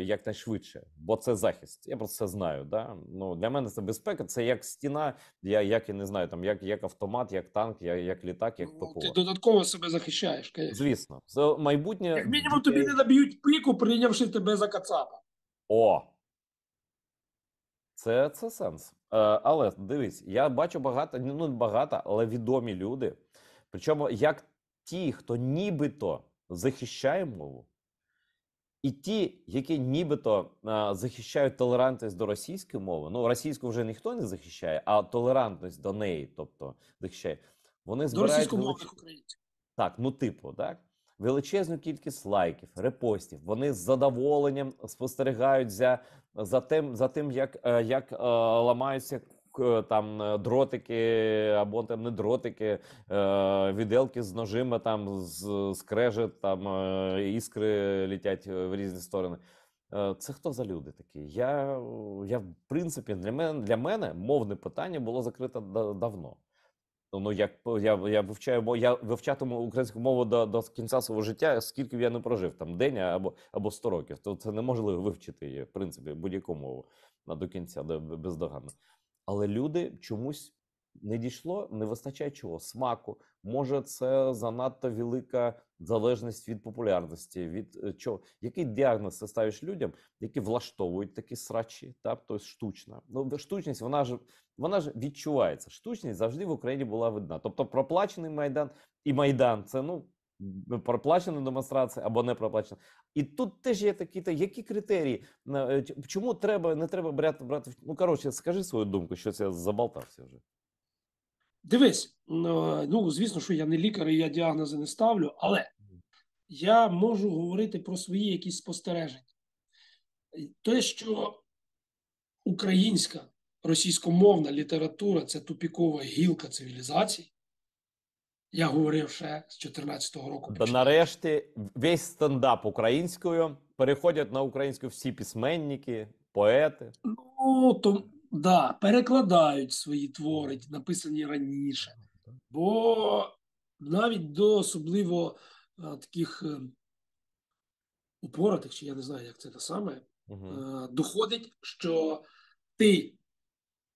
A: якнайшвидше, бо це захист. Я просто це знаю. Да? Ну, для мене це безпека, це як стіна, як я не знаю, там, як автомат, як танк, як літак, як
B: Ну, ти
A: ППО.
B: додатково себе захищаєш, звісно.
A: Звісно, це майбутнє.
B: Як мінімум тобі не наб'ють пику, прийнявши тебе за кацапа.
A: О! Це сенс. Але дивись, я бачу багато, ну не багато, але відомі люди. Причому як ті, хто нібито захищає мову, і ті, які нібито захищають толерантність до російської мови, ну російську вже ніхто не захищає, а толерантність до неї, тобто захищає, вони
B: До
A: збирають
B: російськомовних українців.
A: так, ну типу, так? Величезну кількість лайків, репостів. Вони з задоволенням спостерігають за тим, як ламаються там дротики або там не дротики, віделки з ножима, там скрежет, там іскри летять в різні сторони. Це хто за люди такі? Я в принципі, для мене мовне питання було закрите давно. Ну, як я вивчаю, я вивчатиму українську мову до кінця свого життя, скільки б я не прожив, там день або 100 років. То це неможливо вивчити її, в принципі, будь-яку мову до кінця, бездоганно. Але люди чомусь не дійшло, не вистачає чого? Смаку. Може, це занадто велика залежність від популярності, від чого? Який діагноз ти ставиш людям, які влаштовують такі срачі, тобто штучна. Ну, штучність, вона ж відчувається. Штучність завжди в Україні була видна. Тобто проплачений Майдан і Майдан – це, ну, проплачена демонстрація або не проплачена. І тут теж є які критерії? Чому не треба брати? Ну, коротше, скажи свою думку, що це заболтався вже.
B: Дивись, ну, звісно, що я не лікар і я діагнози не ставлю, але я можу говорити про свої якісь спостереження. Те, що українська російськомовна література – це тупікова гілка цивілізації, я говорив ще з 14-го року.
A: Да нарешті весь стендап українською, переходять на українську всі письменники, поети.
B: Ну, то, да, перекладають свої твори, написані раніше. Бо навіть до особливо таких упоротих, чи я не знаю, як це те саме, доходить, що ти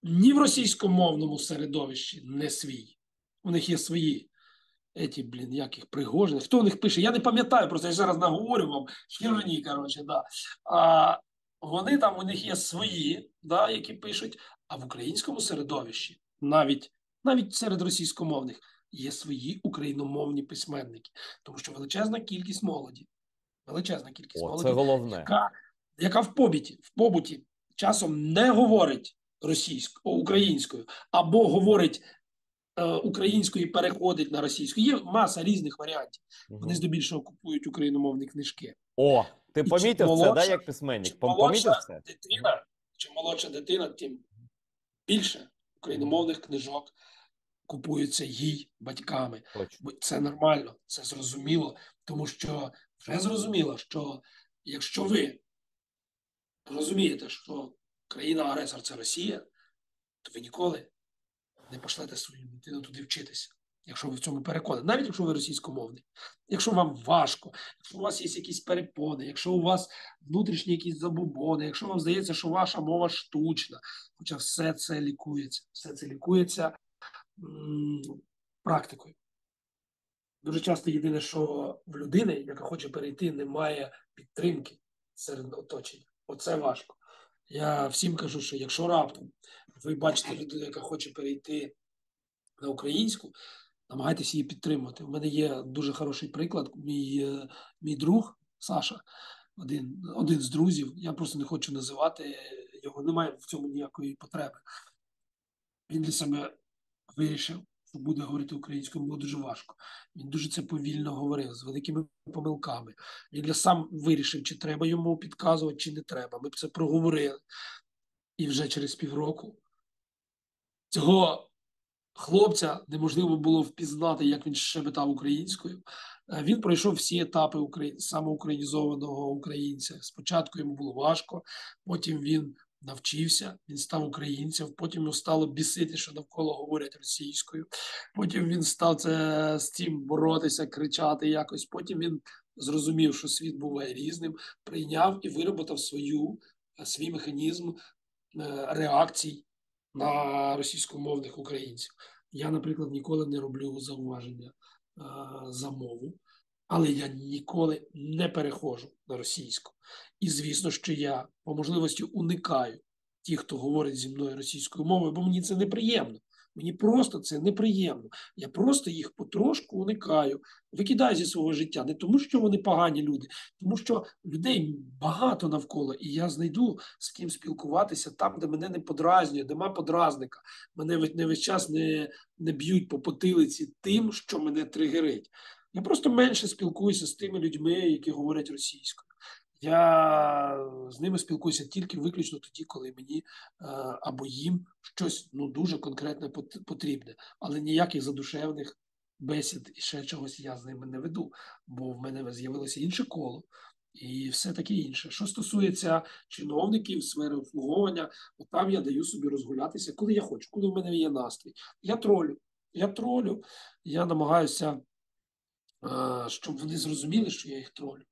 B: ні в російськомовному середовищі не свій. У них є свої яких Пригожин. Хто у них пише? Я не пам'ятаю, просто я зараз наговорю вам. Хіроні, коротше, да. А вони там, у них є свої, да, які пишуть, а в українському середовищі, навіть серед російськомовних, є свої україномовні письменники. Тому що величезна кількість молоді,
A: Це головне.
B: яка в побуті часом не говорить українською, або говорить українською і переходить на російську. Є маса різних варіантів. Вони здебільшого купують україномовні книжки.
A: О, ти помітив це, да, як письменник? Помітив це?
B: Чим молодша дитина, тим більше україномовних книжок купуються їй батьками.
A: Точно.
B: Це нормально, це зрозуміло, тому що вже зрозуміло, що якщо ви розумієте, що країна-агресор – це Росія, то ви ніколи не пошлете свою дитину туди вчитися, якщо ви в цьому переконані. Навіть якщо ви російськомовний. Якщо вам важко, якщо у вас є якісь перепони, якщо у вас внутрішні якісь забобони, якщо вам здається, що ваша мова штучна, хоча все це лікується практикою. Дуже часто єдине, що в людини, яка хоче перейти, немає підтримки серед оточення. Оце важко. Я всім кажу, що якщо раптом ви бачите людину, яка хоче перейти на українську, намагайтесь її підтримувати. У мене є дуже хороший приклад. Мій друг Саша, один з друзів, я просто не хочу називати його, немає в цьому ніякої потреби. Він для себе вирішив, що буде говорити українською, було дуже важко. Він дуже це повільно говорив, з великими помилками. Він для сам вирішив, чи треба йому підказувати, чи не треба. Ми б це проговорили. І вже через півроку цього хлопця неможливо було впізнати, як він шепетав українською. Він пройшов всі етапи самоукраїнізованого українця. Спочатку йому було важко, потім він навчився, він став українцем, потім йому стало бісити, що навколо говорять російською. Потім він став з цим боротися, кричати якось. Потім він зрозумів, що світ буває різним, прийняв і вироботав свій механізм реакцій на російськомовних українців. Я, наприклад, ніколи не роблю зауваження за мову, але я ніколи не переходжу на російську. І звісно, що я по можливості уникаю тих, хто говорить зі мною російською мовою, бо мені це неприємно. Мені просто це неприємно. Я просто їх потрошку уникаю, викидаю зі свого життя. Не тому, що вони погані люди, тому що людей багато навколо, і я знайду з ким спілкуватися там, де мене не подразнює, де нема подразника. Мене не весь час не б'ють по потилиці тим, що мене тригерить. Я просто менше спілкуюся з тими людьми, які говорять російською. Я з ними спілкуюся тільки виключно тоді, коли мені або їм щось дуже конкретне потрібне. Але ніяких задушевних бесід і ще чогось я з ними не веду, бо в мене з'явилося інше коло і все таке інше. Що стосується чиновників, сфери обслуговування, то там я даю собі розгулятися, коли я хочу, коли в мене є настрій. Я тролю, я намагаюся, щоб вони зрозуміли, що я їх тролю.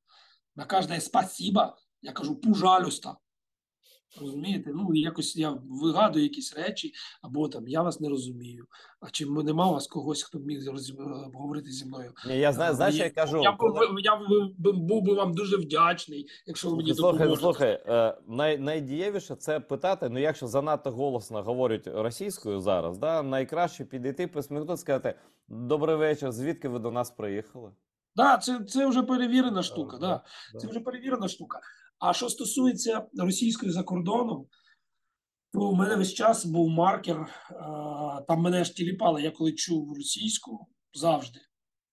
B: На кожне спасибо я кажу пожалуйста. Розумієте? Якось я вигадую якісь речі, або там я вас не розумію. А чи нема у вас когось, хто б міг говорити зі мною?
A: Ні, я знаю, що я кажу.
B: Я був би вам дуже вдячний, якщо ви мені допоможете.
A: Слухай, найдієвіше це питати, якщо занадто голосно говорять російською зараз, найкраще підійти, посміхнути, сказати «Добрий вечір, звідки ви до нас приїхали?»
B: Це вже перевірена штука. Да. Це вже перевірена штука. А що стосується російської за кордоном, то у мене весь час був маркер, там мене ж тіліпали, я коли чув російську, завжди.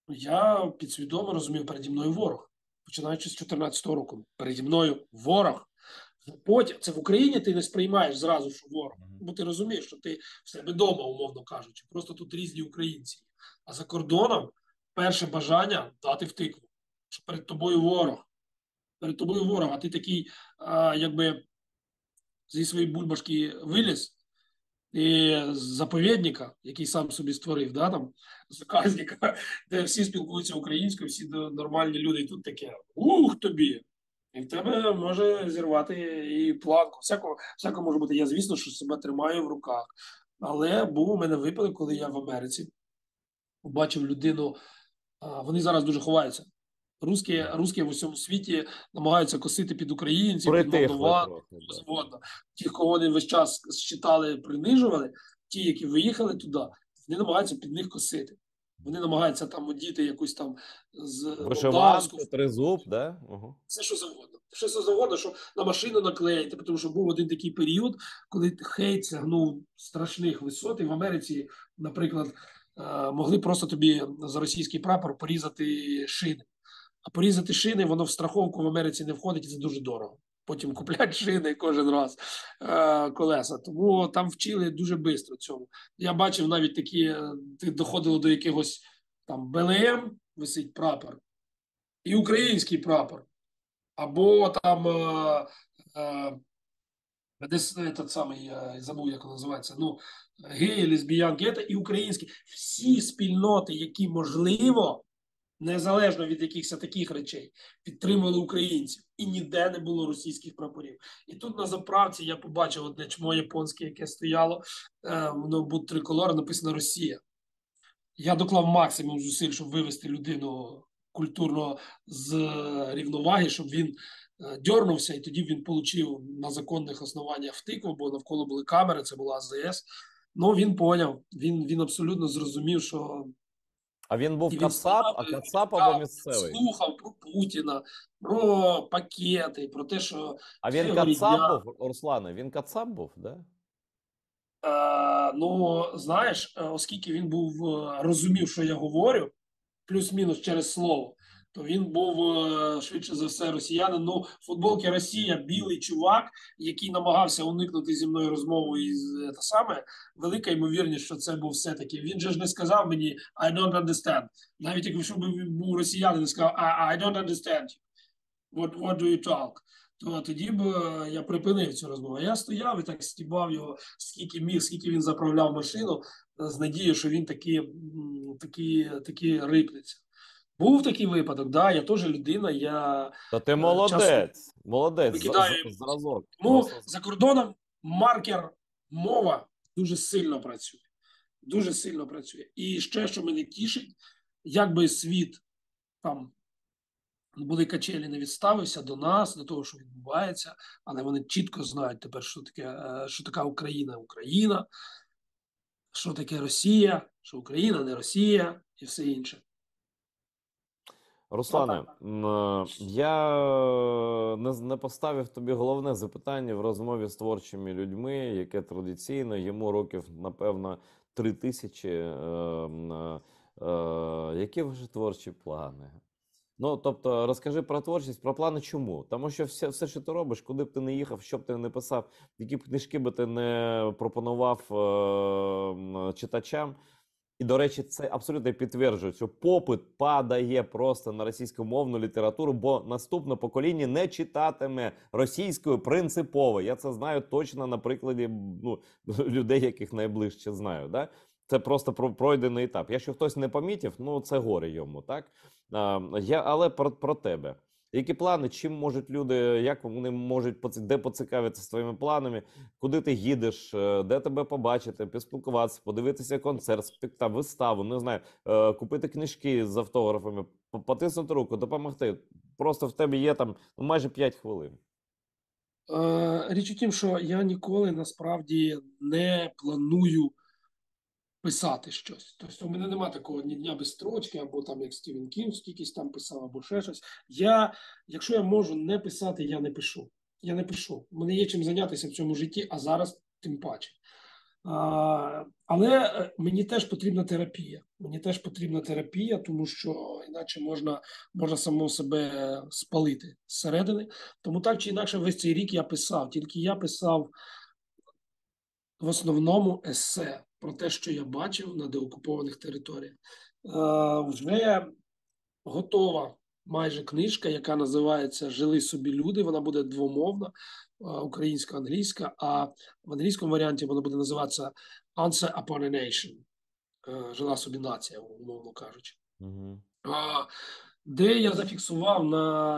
B: Я підсвідомо розумів, переді мною ворог. Починаючи з 2014 року. Переді мною ворог. Потім, це в Україні ти не сприймаєш зразу, що ворог. Бо ти розумієш, що ти в себе вдома, умовно кажучи. Просто тут різні українці. А за кордоном перше бажання дати в тикву. Що перед тобою ворог. Перед тобою ворог, а ти такий, якби зі своєї бульбашки виліз, і з заповідника, який сам собі створив, там, заказника, де всі спілкуються українською, всі нормальні люди, і тут таке, тобі! І в тебе може зірвати і планку. Всяко може бути. Я, звісно, що себе тримаю в руках. Але був у мене випадок, коли я в Америці побачив людину, вони зараз дуже ховаються. Русські в усьому світі намагаються косити під українців, під молдован, згодно. Ті, кого вони весь час считали, принижували, ті, які виїхали туди, вони намагаються під них косити. Вони намагаються там одіти якусь там з
A: вишиванку, тризуб, да?
B: Все, що завгодно. Все, що завгодно, що на машину наклеїти, тому що був один такий період, коли хейт сягнув страшних висот, і в Америці, наприклад, могли просто тобі за російський прапор порізати шини. А порізати шини, воно в страховку в Америці не входить, і це дуже дорого. Потім куплять шини кожен раз, колеса. Тому там вчили дуже швидко цьому. Я бачив навіть такі, доходило до якогось там БЛМ, висить прапор, і український прапор. Або там десь этот самий, я забув, як він називається, геї, лесбіянки, і українські. Всі спільноти, які можливо, незалежно від якихось таких речей, підтримували українців. І ніде не було російських прапорів. І тут на заправці я побачив одне чмо японське, яке стояло, воно був триколор, написано «Росія». Я доклав максимум зусиль, щоб вивести людину культурно з рівноваги, щоб він дьорнувся, і тоді він отримав на законних основаннях втику, бо навколо були камери, це була АЗС. Ну, він поняв, він абсолютно зрозумів, що
A: А він був
B: і він
A: кацап,
B: стояв,
A: а
B: і
A: кацап або
B: читав,
A: місцевий?
B: слухав про Путіна, про пакети, про те, що
A: А він
B: Григорій
A: кацап
B: Дяк.
A: був, Руслане? Він кацап був, да?
B: Ну, знаєш, оскільки він розумів, що я говорю, плюс-мінус через слово, то він був швидше за все росіянин. Ну, футболки Росія, білий чувак, який намагався уникнути зі мною розмову із те саме. Велика ймовірність, що це був все-таки. Він же ж не сказав мені I don't understand. Навіть якщо б він був росіянин, і сказав I don't understand you. What do you talk? То тоді б я припинив цю розмову. Я стояв і так стібав його, скільки міг, скільки він заправляв машину, з надією, що він таки рипнеться. Був такий випадок, да, я теж людина, я
A: Та ти
B: часом
A: молодець,
B: викидаю емоції.
A: зразок.
B: Тому за кордоном маркер мова дуже сильно працює. Дуже сильно працює. І ще, що мене тішить, як би світ там були качелі, не відставився до нас, до того, що відбувається, але вони чітко знають тепер, що така Україна, що таке Росія, що Україна не Росія і все інше.
A: Руслане,
B: Отак.
A: я не поставив тобі головне запитання в розмові з творчими людьми, яке традиційно йому років, напевно, 3000. Які ваші творчі плани? Ну, тобто, розкажи про творчість, про плани чому? Тому що все, що ти робиш, куди б ти не їхав, що б ти не писав, які б книжки би ти не пропонував читачам. І, до речі, це абсолютно підтверджує, що попит падає просто на російськомовну літературу, бо наступне покоління не читатиме російською принципово. Я це знаю точно на прикладі людей, яких найближче знаю. Да? Це просто пройдений етап. Якщо хтось не помітив, ну це горе йому, так? Але про тебе. Які плани, чим можуть люди, як вони можуть, де поцікавитися своїми планами, куди ти їдеш, де тебе побачити, поспілкуватися, подивитися концерт, спектакль, виставу, не знаю, купити книжки з автографами, потиснути руку, допомогти. Просто в тебе є там майже 5 хвилин.
B: Річ у тім, що я ніколи насправді не планую писати щось. Тобто у мене немає такого ні дня без строчки, або там як Стівен Кінг якийсь там писав, або ще щось. Якщо я можу не писати, я не пишу. Я не пишу. У мене є чим зайнятися в цьому житті, а зараз тим паче. Але мені теж потрібна терапія. Мені теж потрібна терапія, тому що іначе можна самого себе спалити зсередини. Тому так чи інакше весь цей рік я писав. Тільки я писав в основному есе про те, що я бачив на деокупованих територіях. Вже готова майже книжка, яка називається «Жили собі люди». Вона буде двомовна, українська-англійська, а в англійському варіанті вона буде називатися «Answer upon a Nation». «Жила собі нація», умовно кажучи.
A: Угу.
B: Де я зафіксував,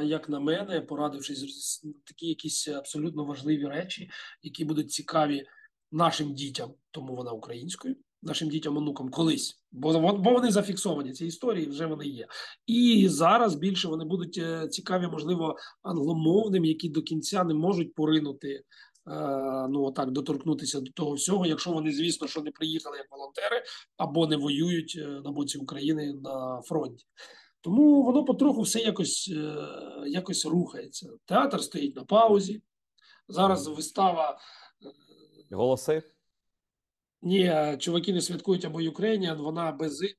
B: як на мене, порадившись такі якісь абсолютно важливі речі, які будуть цікаві нашим дітям, тому вона українською, нашим дітям, онукам колись, бо вони зафіксовані, ці історії вже вони є. І зараз більше вони будуть цікаві, можливо, англомовним, які до кінця не можуть поринути, доторкнутися до того всього, якщо вони, звісно, що не приїхали як волонтери або не воюють на боці України на фронті. Тому воно потроху все якось рухається. Театр стоїть на паузі. Зараз вистава.
A: Голоси?
B: Ні, чуваки не святкують або Ukrainian, вона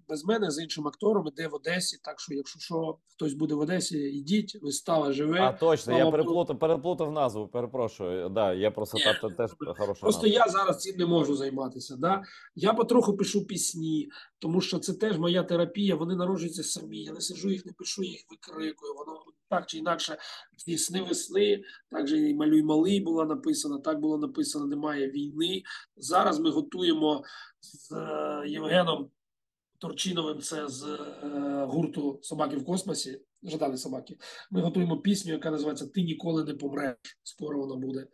B: без мене з іншим актором іде в Одесі. Так що, якщо що, хтось буде в Одесі, ідіть, вистава живе.
A: А, точно, я
B: Слава
A: переплутав назву, перепрошую. Да, я просто
B: Ні,
A: там теж хороша
B: Просто
A: назва.
B: я зараз цим не можу займатися. Да? Я потроху пишу пісні, тому що це теж моя терапія. Вони народжуються самі. Я не сиджу їх, не пишу, я їх викрикую. Воно так чи інакше ці сни весни, так же і «Малюй малий» була написана, так було написано «Немає війни». Зараз ми готуємо з Євгеном Турчиновим, це з гурту «Собаки в космосі», «Жадані собаки». Ми готуємо пісню, яка називається «Ти ніколи не помреш». Скоро вона буде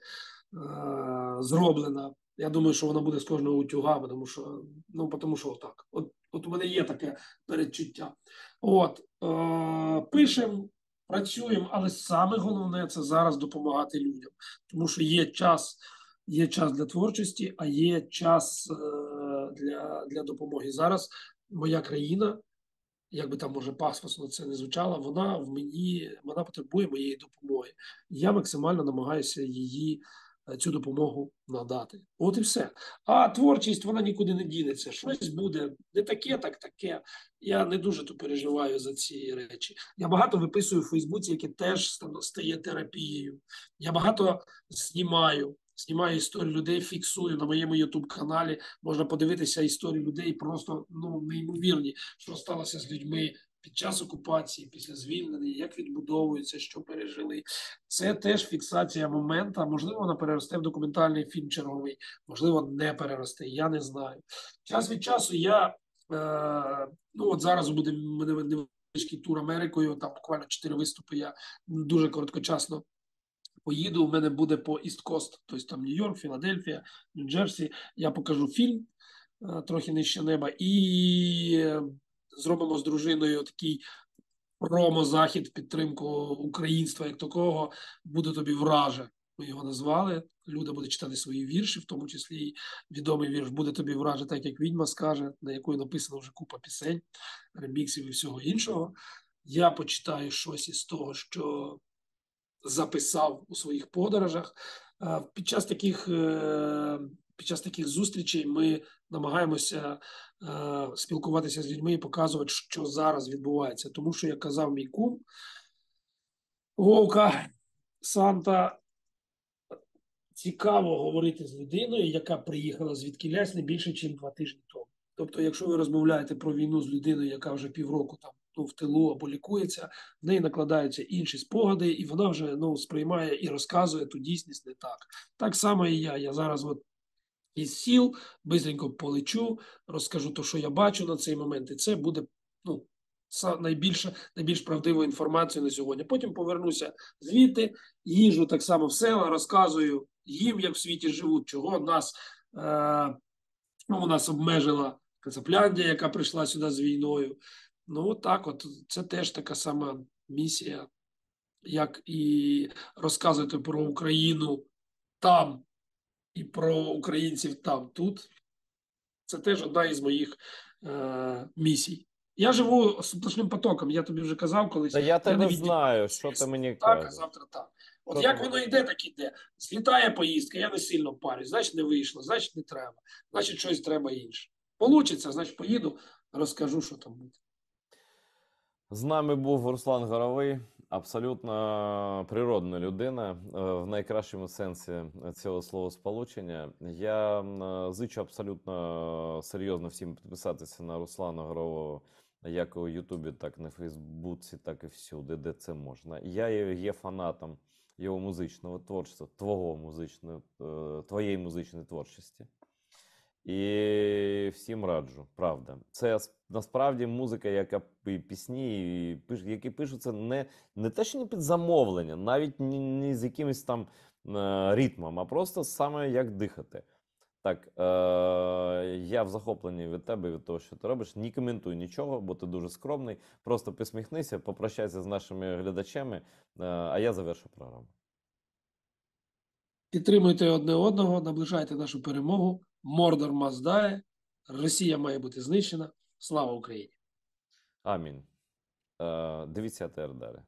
B: зроблена. Я думаю, що вона буде з кожного утюга, тому що отак. От у мене є таке передчуття. Пишемо, Працюємо, але саме головне це зараз допомагати людям, тому що є час для творчості, а є час для допомоги. Зараз моя країна, як би там може пафосно це не звучало, вона в мені, вона потребує моєї допомоги. Я максимально намагаюся її цю допомогу надати. От і все. А творчість вона нікуди не дінеться. Щось буде не таке, так таке. Я не дуже то переживаю за ці речі. Я багато виписую в Фейсбуці, яке теж стає терапією. Я багато знімаю історії людей, фіксую на моєму ютуб-каналі. Можна подивитися історії людей просто неймовірні, що сталося з людьми під час окупації, після звільнення, як відбудовуються, що пережили. Це теж фіксація моменту. Можливо, вона переросте в документальний фільм черговий, можливо, не переросте. Я не знаю. Час від часу я от зараз буде мене невеличкий тур Америкою. Там буквально 4 виступи. Я дуже короткочасно поїду. У мене буде по East Coast, тобто там Нью-Йорк, Філадельфія, Нью-Джерсі. Я покажу фільм трохи нижче неба і зробимо з дружиною такий промо-захід в підтримку українства як такого. Буде тобі враже. Ми його назвали. Люда буде читати свої вірші, в тому числі і відомий вірш «Буде тобі враже, так як відьма скаже», на якої написано вже купа пісень, реміксів і всього іншого. Я почитаю щось із того, що записав у своїх подорожах. Під час таких зустрічей ми намагаємося спілкуватися з людьми і показувати, що зараз відбувається. Тому що, як казав мій кум Вовка Санта, цікаво говорити з людиною, яка приїхала звідкілясь не більше, ніж 2 тижні тому. Тобто, якщо ви розмовляєте про війну з людиною, яка вже півроку там в тилу або лікується, в неї накладаються інші спогади, і вона вже сприймає і розказує ту дійсність не так. Так само і я. Я зараз із сіл, бистренько полечу, розкажу те, що я бачу на цей момент, і це буде найбільш правдивою інформацією на сьогодні. Потім повернуся звідти, їжджу так само в села, розказую їм, як в світі живуть, чого у нас обмежила Кацапляндія, яка прийшла сюди з війною. Це теж така сама місія, як і розказувати про Україну там і про українців там, тут. Це теж одна із моїх місій. Я живу сплошним потоком, я тобі вже казав колись.
A: Та я тебе
B: не
A: знаю, що ти мені
B: так, а
A: кажеш.
B: завтра так. От
A: Що
B: як
A: ти
B: воно
A: мені
B: йде, так іде. Злітає поїздка, я не сильно парюсь, значить не вийшло, значить не треба, значить щось треба інше. Получиться, значить поїду, розкажу, що там буде.
A: З нами був Руслан Горовий, абсолютно природна людина в найкращому сенсі цього словосполучення. Я зичу абсолютно серйозно всім підписатися на Руслана Горового як у Ютубі, так і на Фейсбуці, так і всюди, де це можна. Я є фанатом його музичного творчества, твоєї музичної творчості. І всім раджу, правда. Це насправді музика, яка пісні, які пишуться не те, що не під замовлення, навіть не з якимось там ритмом, а просто саме як дихати. Так, я в захопленні від тебе, від того, що ти робиш. Не коментуй нічого, бо ти дуже скромний. Просто посміхнися, попрощайся з нашими глядачами, а я завершу програму.
B: Підтримуйте одне одного, наближайте нашу перемогу. Мордор маздає, Росія має бути знищена. Слава Україні!
A: Амінь. Дивіться АТР далі.